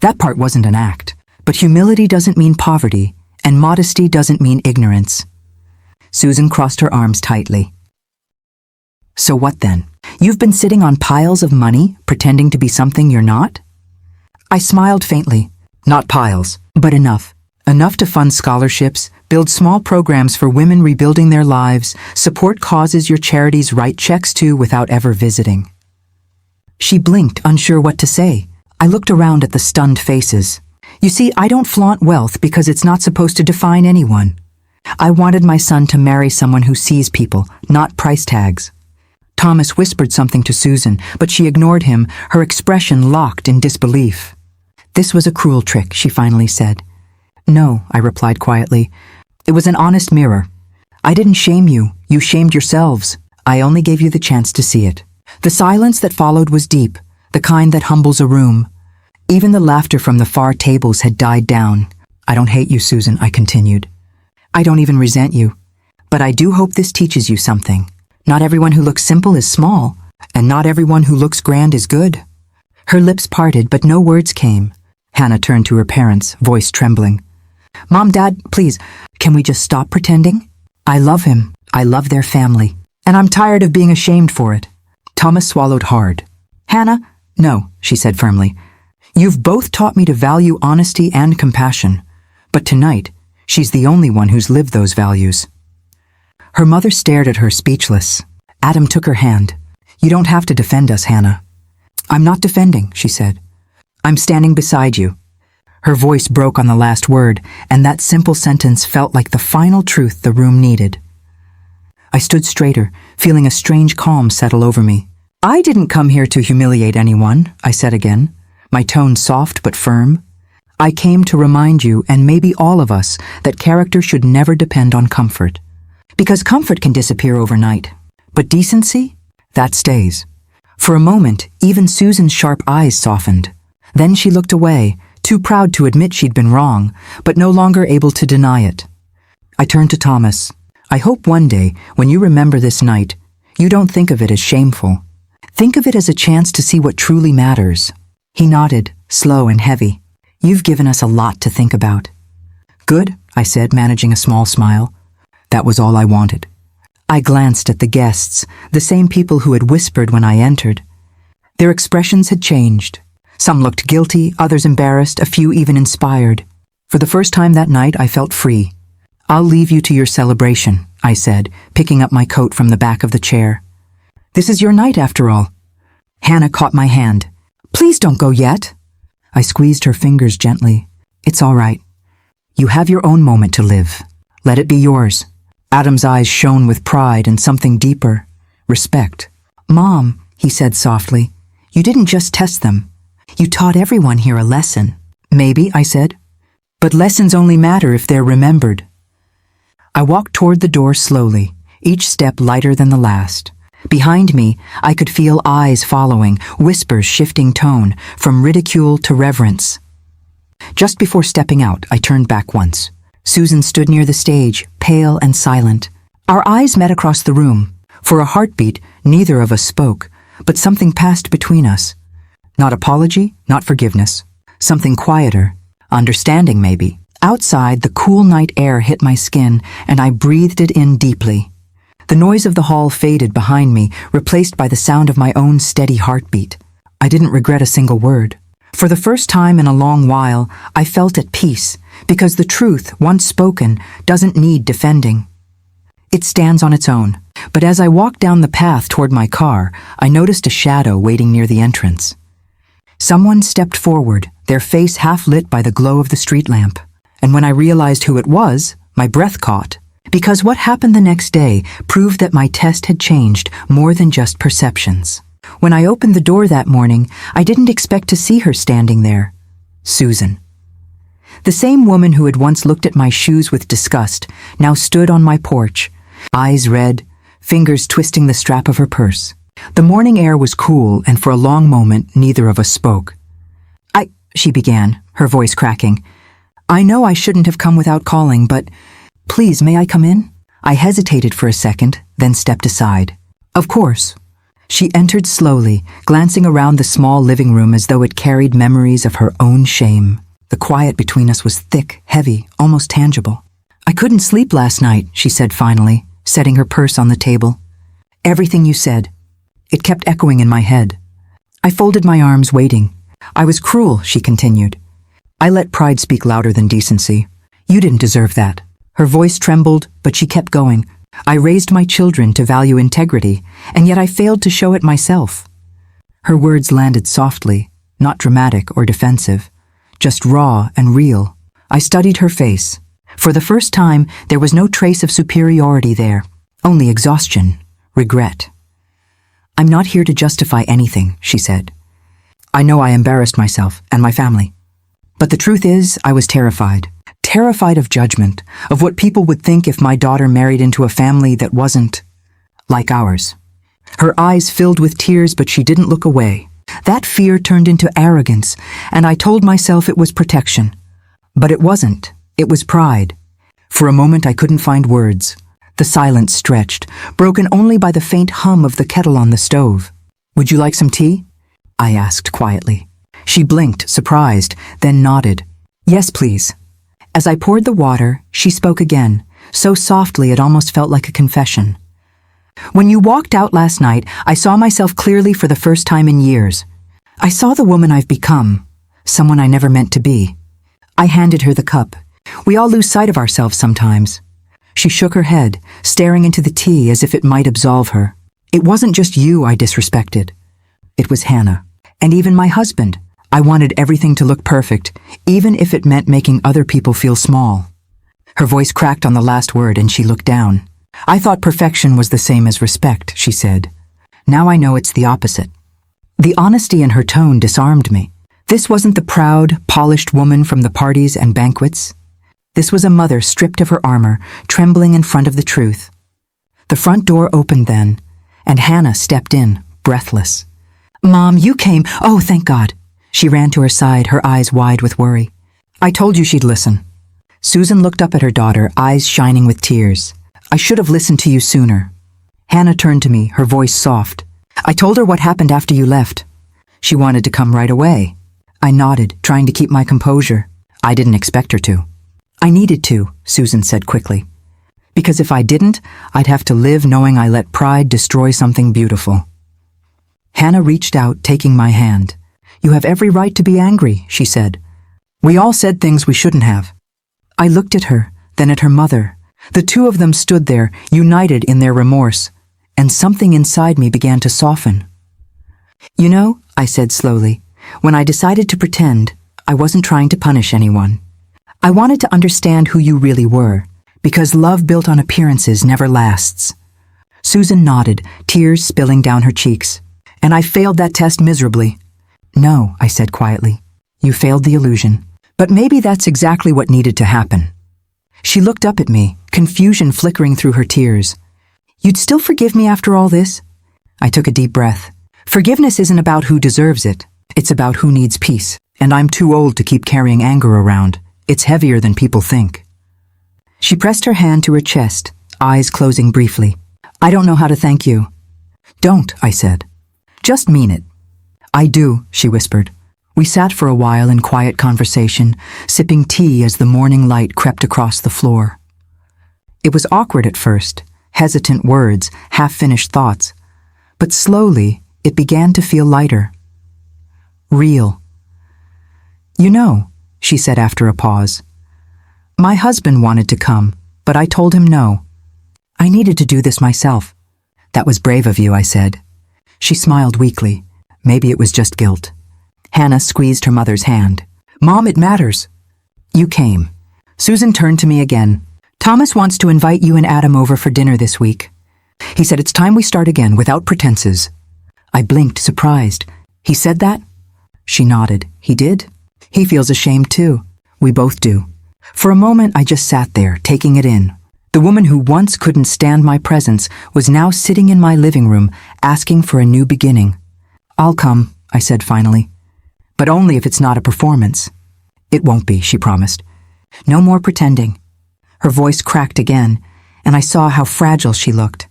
That part wasn't an act, but humility doesn't mean poverty, and modesty doesn't mean ignorance. Susan crossed her arms tightly. "So what then? You've been sitting on piles of money, pretending to be something you're not?" I smiled faintly. "Not piles, but enough. Enough to fund scholarships, build small programs for women rebuilding their lives, support causes your charities write checks to without ever visiting." She blinked, unsure what to say. I looked around at the stunned faces. "You see, I don't flaunt wealth because it's not supposed to define anyone. I wanted my son to marry someone who sees people, not price tags." Thomas whispered something to Susan, but she ignored him, her expression locked in disbelief. "This was a cruel trick," she finally said. "No," I replied quietly. "It was an honest mirror. I didn't shame you. You shamed yourselves. I only gave you the chance to see it." The silence that followed was deep, the kind that humbles a room. Even the laughter from the far tables had died down. "I don't hate you, Susan," I continued. "I don't even resent you. But I do hope this teaches you something. Not everyone who looks simple is small, and not everyone who looks grand is good." Her lips parted, but no words came. Hannah turned to her parents, voice trembling. "Mom, Dad, please, can we just stop pretending? I love him. I love their family. And I'm tired of being ashamed for it." Thomas swallowed hard. "Hannah, no," she said firmly. "You've both taught me to value honesty and compassion. But tonight, she's the only one who's lived those values." Her mother stared at her, speechless. Adam took her hand. "You don't have to defend us, Hannah." "I'm not defending," she said. "I'm standing beside you." Her voice broke on the last word, and that simple sentence felt like the final truth the room needed. I stood straighter, feeling a strange calm settle over me. "I didn't come here to humiliate anyone," I said again, my tone soft but firm. "I came to remind you, and maybe all of us, that character should never depend on comfort. Because comfort can disappear overnight. But decency? That stays." For a moment, even Susan's sharp eyes softened. Then she looked away, too proud to admit she'd been wrong, but no longer able to deny it. I turned to Thomas. "I hope one day, when you remember this night, you don't think of it as shameful. Think of it as a chance to see what truly matters." He nodded, slow and heavy. "You've given us a lot to think about." "Good," I said, managing a small smile. That was all I wanted. I glanced at the guests, the same people who had whispered when I entered. Their expressions had changed. Some looked guilty, others embarrassed, a few even inspired. For the first time that night, I felt free. "I'll leave you to your celebration," I said, picking up my coat from the back of the chair. "This is your night, after all." Hannah caught my hand. "Please don't go yet." I squeezed her fingers gently. "It's all right. You have your own moment to live. Let it be yours." Adam's eyes shone with pride and something deeper, respect. "Mom," he said softly, "you didn't just test them. You taught everyone here a lesson." "Maybe," I said. "But lessons only matter if they're remembered." I walked toward the door slowly, each step lighter than the last. Behind me, I could feel eyes following, whispers shifting tone, from ridicule to reverence. Just before stepping out, I turned back once. Susan stood near the stage, pale and silent. Our eyes met across the room. For a heartbeat, neither of us spoke, but something passed between us. Not apology, not forgiveness. Something quieter. Understanding, maybe. Outside, the cool night air hit my skin, and I breathed it in deeply. The noise of the hall faded behind me, replaced by the sound of my own steady heartbeat. I didn't regret a single word. For the first time in a long while, I felt at peace, because the truth, once spoken, doesn't need defending. It stands on its own. But as I walked down the path toward my car, I noticed a shadow waiting near the entrance. Someone stepped forward, their face half lit by the glow of the street lamp. And when I realized who it was, my breath caught, because what happened the next day proved that my test had changed more than just perceptions. When I opened the door that morning, I didn't expect to see her standing there. Susan. The same woman who had once looked at my shoes with disgust now stood on my porch, eyes red, fingers twisting the strap of her purse. The morning air was cool, and for a long moment neither of us spoke. She began, her voice cracking. I know I shouldn't have come without calling, but please, may I come in? I hesitated for a second, then stepped aside. Of course. She entered slowly, glancing around the small living room as though it carried memories of her own shame. The quiet between us was thick, heavy, almost tangible. I couldn't sleep last night, she said finally, setting her purse on the table. Everything you said. It kept echoing in my head. I folded my arms, waiting. I was cruel, she continued. I let pride speak louder than decency. You didn't deserve that. Her voice trembled, but she kept going. I raised my children to value integrity, and yet I failed to show it myself. Her words landed softly, not dramatic or defensive, just raw and real. I studied her face. For the first time, there was no trace of superiority there, only exhaustion, regret. I'm not here to justify anything, she said. I know I embarrassed myself and my family. But the truth is, I was terrified. Terrified of judgment, of what people would think if my daughter married into a family that wasn't like ours. Her eyes filled with tears, but she didn't look away. That fear turned into arrogance, and I told myself it was protection. But it wasn't. It was pride. For a moment I couldn't find words. The silence stretched, broken only by the faint hum of the kettle on the stove. Would you like some tea? I asked quietly. She blinked, surprised, then nodded. Yes, please. As I poured the water, she spoke again, so softly it almost felt like a confession. When you walked out last night, I saw myself clearly for the first time in years. I saw the woman I've become, someone I never meant to be. I handed her the cup. We all lose sight of ourselves sometimes. She shook her head, staring into the tea as if it might absolve her. It wasn't just you I disrespected. It was Hannah. And even my husband. I wanted everything to look perfect, even if it meant making other people feel small. Her voice cracked on the last word and she looked down. I thought perfection was the same as respect, she said. Now I know it's the opposite. The honesty in her tone disarmed me. This wasn't the proud, polished woman from the parties and banquets. This was a mother stripped of her armor, trembling in front of the truth. The front door opened then, and Hannah stepped in, breathless. Mom, you came. Oh, thank God. She ran to her side, her eyes wide with worry. I told you she'd listen. Susan looked up at her daughter, eyes shining with tears. I should have listened to you sooner. Hannah turned to me, her voice soft. I told her what happened after you left. She wanted to come right away. I nodded, trying to keep my composure. I didn't expect her to. I needed to, Susan said quickly. Because if I didn't, I'd have to live knowing I let pride destroy something beautiful. Hannah reached out, taking my hand. You have every right to be angry, she said. We all said things we shouldn't have. I looked at her, then at her mother. The two of them stood there, united in their remorse, and something inside me began to soften. You know, I said slowly, when I decided to pretend, I wasn't trying to punish anyone. I wanted to understand who you really were, because love built on appearances never lasts. Susan nodded, tears spilling down her cheeks. And I failed that test miserably. No, I said quietly. You failed the illusion. But maybe that's exactly what needed to happen. She looked up at me, confusion flickering through her tears. You'd still forgive me after all this? I took a deep breath. Forgiveness isn't about who deserves it. It's about who needs peace. And I'm too old to keep carrying anger around. It's heavier than people think. She pressed her hand to her chest, eyes closing briefly. I don't know how to thank you. Don't, I said. Just mean it. I do, she whispered. We sat for a while in quiet conversation, sipping tea as the morning light crept across the floor. It was awkward at first, hesitant words, half-finished thoughts. But slowly, it began to feel lighter. Real. You know, she said after a pause. My husband wanted to come, but I told him no. I needed to do this myself. That was brave of you, I said. She smiled weakly. Maybe it was just guilt. Hannah squeezed her mother's hand. Mom, it matters. You came. Susan turned to me again. Thomas wants to invite you and Adam over for dinner this week. He said it's time we start again without pretenses. I blinked, surprised. He said that? She nodded. He did? He feels ashamed too. We both do. For a moment, I just sat there, taking it in. The woman who once couldn't stand my presence was now sitting in my living room, asking for a new beginning. I'll come, I said finally. But only if it's not a performance. It won't be, she promised. No more pretending. Her voice cracked again, and I saw how fragile she looked.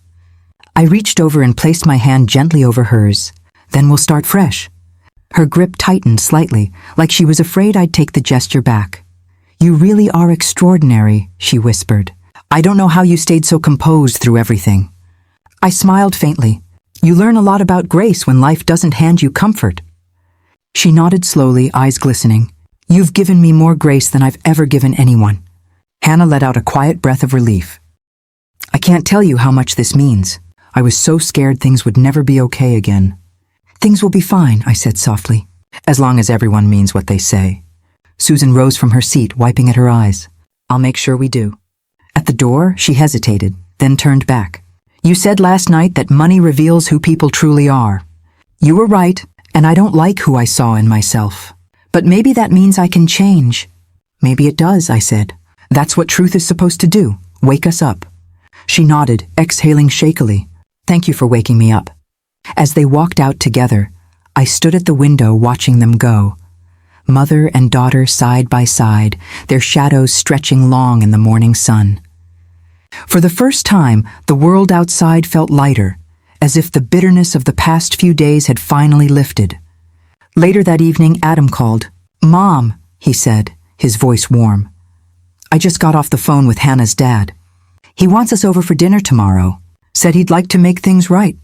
I reached over and placed my hand gently over hers. Then we'll start fresh. Her grip tightened slightly, like she was afraid I'd take the gesture back. You really are extraordinary, she whispered. I don't know how you stayed so composed through everything. I smiled faintly. You learn a lot about grace when life doesn't hand you comfort. She nodded slowly, eyes glistening. You've given me more grace than I've ever given anyone. Hannah let out a quiet breath of relief. I can't tell you how much this means. I was so scared things would never be okay again. Things will be fine, I said softly, as long as everyone means what they say. Susan rose from her seat, wiping at her eyes. I'll make sure we do. At the door, she hesitated, then turned back. You said last night that money reveals who people truly are. You were right, and I don't like who I saw in myself. But maybe that means I can change. Maybe it does, I said. That's what truth is supposed to do, wake us up. She nodded, exhaling shakily. Thank you for waking me up. As they walked out together, I stood at the window watching them go. Mother and daughter side by side, their shadows stretching long in the morning sun. For the first time, the world outside felt lighter, as if the bitterness of the past few days had finally lifted. Later that evening, Adam called. Mom, he said, his voice warm. I just got off the phone with Hannah's dad. He wants us over for dinner tomorrow. Said he'd like to make things right.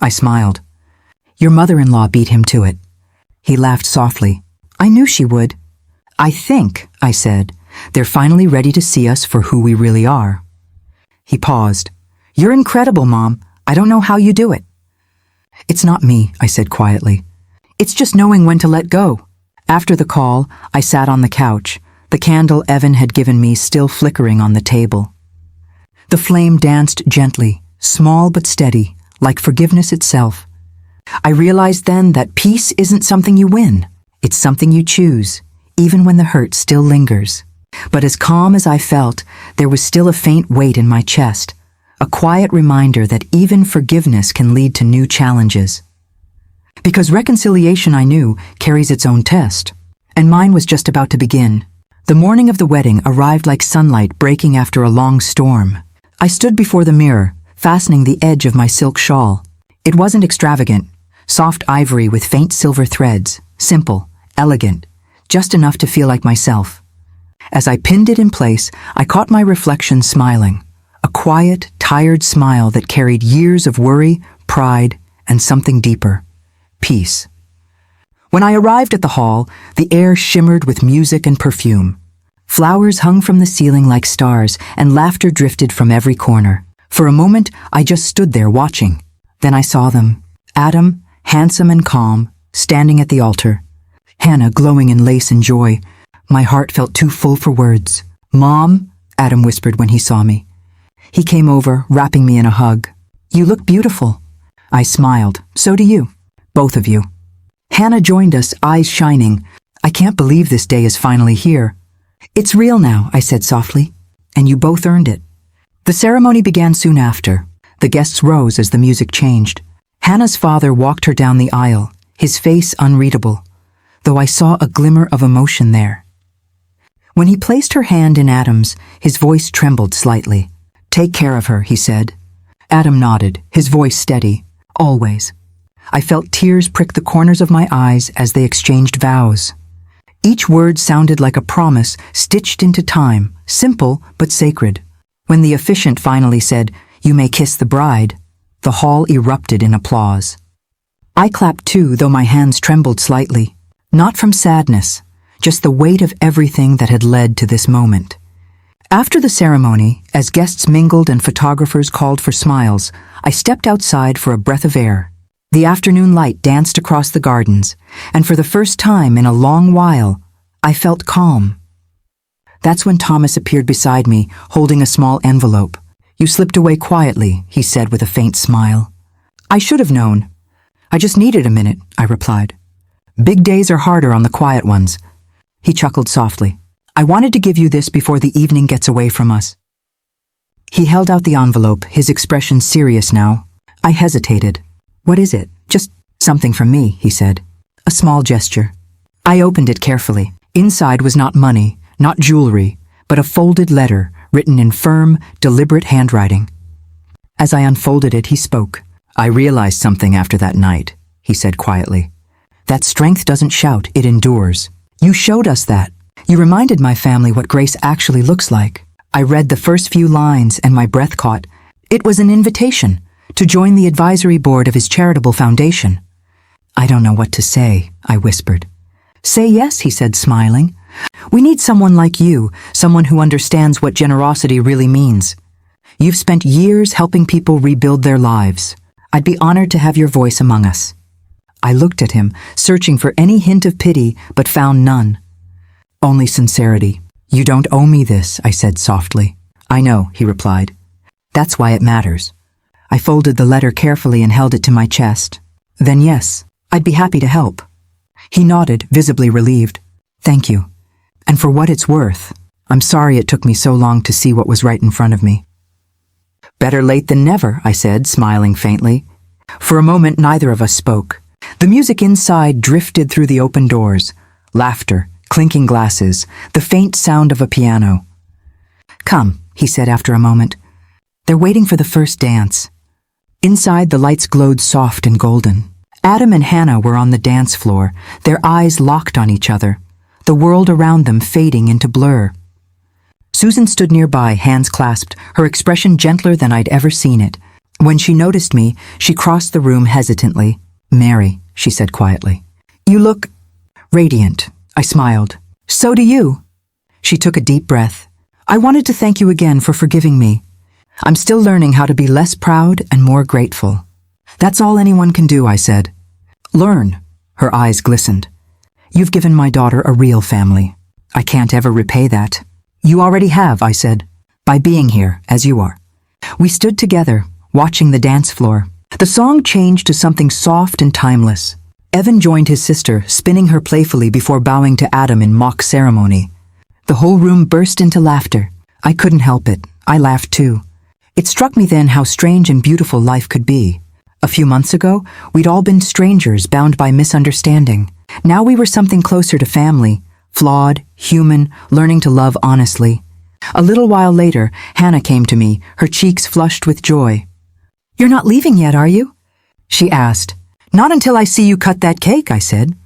I smiled. Your mother-in-law beat him to it. He laughed softly. I knew she would. I think, I said, they're finally ready to see us for who we really are. He paused. You're incredible, Mom. I don't know how you do it. It's not me, I said quietly. It's just knowing when to let go. After the call, I sat on the couch, the candle Evan had given me still flickering on the table. The flame danced gently, small but steady, like forgiveness itself. I realized then that peace isn't something you win. It's something you choose, even when the hurt still lingers. But as calm as I felt, there was still a faint weight in my chest, a quiet reminder that even forgiveness can lead to new challenges. Because reconciliation, I knew, carries its own test, and mine was just about to begin. The morning of the wedding arrived like sunlight breaking after a long storm. I stood before the mirror, fastening the edge of my silk shawl. It wasn't extravagant, soft ivory with faint silver threads, simple, elegant, just enough to feel like myself. As I pinned it in place, I caught my reflection smiling, a quiet, tired smile that carried years of worry, pride, and something deeper, peace. When I arrived at the hall, the air shimmered with music and perfume. Flowers hung from the ceiling like stars, and laughter drifted from every corner. For a moment, I just stood there watching. Then I saw them. Adam, handsome and calm, standing at the altar. Hannah glowing in lace and joy. My heart felt too full for words. Mom, Adam whispered when he saw me. He came over, wrapping me in a hug. You look beautiful. I smiled. So do you. Both of you. Hannah joined us, eyes shining. I can't believe this day is finally here. It's real now, I said softly, and you both earned it. The ceremony began soon after. The guests rose as the music changed. Hannah's father walked her down the aisle, his face unreadable, though I saw a glimmer of emotion there. When he placed her hand in Adam's, his voice trembled slightly. Take care of her, he said. Adam nodded, his voice steady. Always. I felt tears prick the corners of my eyes as they exchanged vows. Each word sounded like a promise stitched into time, simple but sacred. When the officiant finally said, "You may kiss the bride," the hall erupted in applause. I clapped too, though my hands trembled slightly. Not from sadness, just the weight of everything that had led to this moment. After the ceremony, as guests mingled and photographers called for smiles, I stepped outside for a breath of air. The afternoon light danced across the gardens, and for the first time in a long while, I felt calm. That's when Thomas appeared beside me, holding a small envelope. "You slipped away quietly," he said with a faint smile. "I should have known. I just needed a minute," I replied. "Big days are harder on the quiet ones." He chuckled softly. "I wanted to give you this before the evening gets away from us." He held out the envelope, his expression serious now. I hesitated. "What is it?" "Just something from me," he said. A small gesture. I opened it carefully. Inside was not money, not jewelry, but a folded letter written in firm, deliberate handwriting. As I unfolded it, he spoke. "I realized something after that night," he said quietly. "That strength doesn't shout, it endures. You showed us that. You reminded my family what grace actually looks like." I read the first few lines and my breath caught. It was an invitation to join the advisory board of his charitable foundation. "I don't know what to say," I whispered. "Say yes," he said, smiling. "We need someone like you, someone who understands what generosity really means. You've spent years helping people rebuild their lives. I'd be honored to have your voice among us." I looked at him, searching for any hint of pity, but found none. "Only sincerity. You don't owe me this," I said softly. "I know," he replied. "That's why it matters." I folded the letter carefully and held it to my chest. "Then yes, I'd be happy to help." He nodded, visibly relieved. "Thank you. And for what it's worth, I'm sorry it took me so long to see what was right in front of me." "Better late than never," I said, smiling faintly. For a moment, neither of us spoke. The music inside drifted through the open doors. Laughter, clinking glasses, the faint sound of a piano. "Come," he said after a moment. "They're waiting for the first dance." Inside, the lights glowed soft and golden. Adam and Hannah were on the dance floor, their eyes locked on each other, the world around them fading into blur. Susan stood nearby, hands clasped, her expression gentler than I'd ever seen it. When she noticed me, she crossed the room hesitantly. "Mary," she said quietly. "You look radiant." I smiled. "So do you." She took a deep breath. "I wanted to thank you again for forgiving me. I'm still learning how to be less proud and more grateful." "That's all anyone can do," I said. "Learn." Her eyes glistened. "You've given my daughter a real family. I can't ever repay that." "You already have," I said, "by being here, as you are." We stood together, watching the dance floor. The song changed to something soft and timeless. Evan joined his sister, spinning her playfully before bowing to Adam in mock ceremony. The whole room burst into laughter. I couldn't help it. I laughed too. It struck me then how strange and beautiful life could be. A few months ago, we'd all been strangers bound by misunderstanding. Now we were something closer to family, flawed, human, learning to love honestly. A little while later, Hannah came to me, her cheeks flushed with joy. "You're not leaving yet, are you?" she asked. "Not until I see you cut that cake," I said.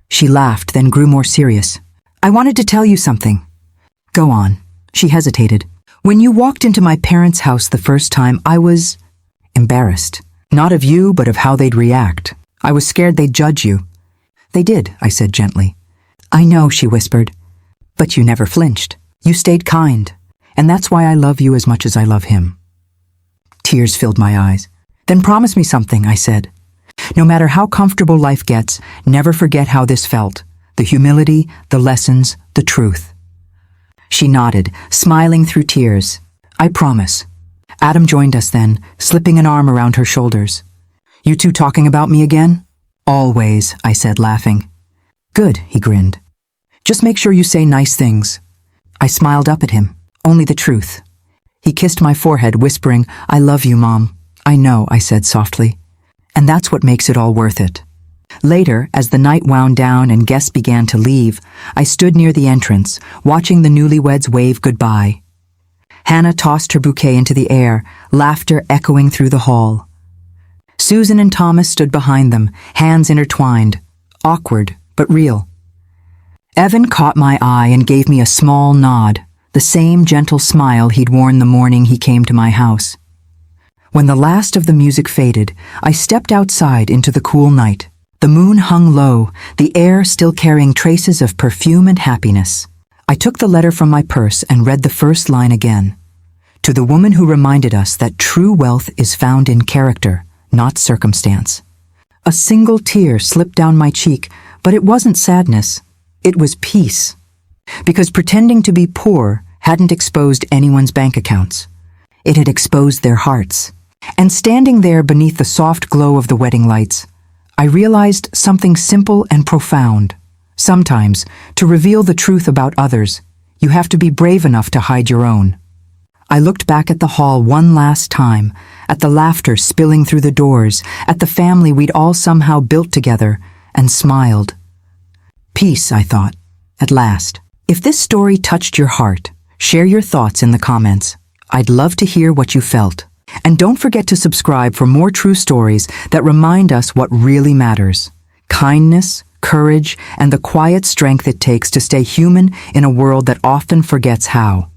She laughed, then grew more serious. "I wanted to tell you something." "Go on." She hesitated. "When you walked into my parents' house the first time, I was embarrassed. Not of you, but of how they'd react. I was scared they'd judge you." "They did," I said gently. "I know," she whispered. "But you never flinched. You stayed kind. And that's why I love you as much as I love him." Tears filled my eyes. "Then promise me something," I said. "No matter how comfortable life gets, never forget how this felt. The humility, the lessons, the truth." She nodded, smiling through tears. "I promise." Adam joined us then, slipping an arm around her shoulders. "You two talking about me again?" "Always," I said, laughing. "Good," he grinned. "Just make sure you say nice things." I smiled up at him. "Only the truth." He kissed my forehead, whispering, "I love you, Mom." "I know," I said softly. "And that's what makes it all worth it." Later, as the night wound down and guests began to leave, I stood near the entrance, watching the newlyweds wave goodbye. Hannah tossed her bouquet into the air, laughter echoing through the hall. Susan and Thomas stood behind them, hands intertwined, awkward but real. Evan caught my eye and gave me a small nod, the same gentle smile he'd worn the morning he came to my house. When the last of the music faded, I stepped outside into the cool night. The moon hung low, the air still carrying traces of perfume and happiness. I took the letter from my purse and read the first line again. To the woman who reminded us that true wealth is found in character, not circumstance. A single tear slipped down my cheek, but it wasn't sadness. It was peace. because pretending to be poor hadn't exposed anyone's bank accounts. It had exposed their hearts. And standing there beneath the soft glow of the wedding lights, I realized something simple and profound. Sometimes, to reveal the truth about others, you have to be brave enough to hide your own. I looked back at the hall one last time, at the laughter spilling through the doors, at the family we'd all somehow built together, and smiled. Peace, I thought, at last. If this story touched your heart, share your thoughts in the comments. I'd love to hear what you felt. And don't forget to subscribe for more true stories that remind us what really matters. Kindness, courage, and the quiet strength it takes to stay human in a world that often forgets how.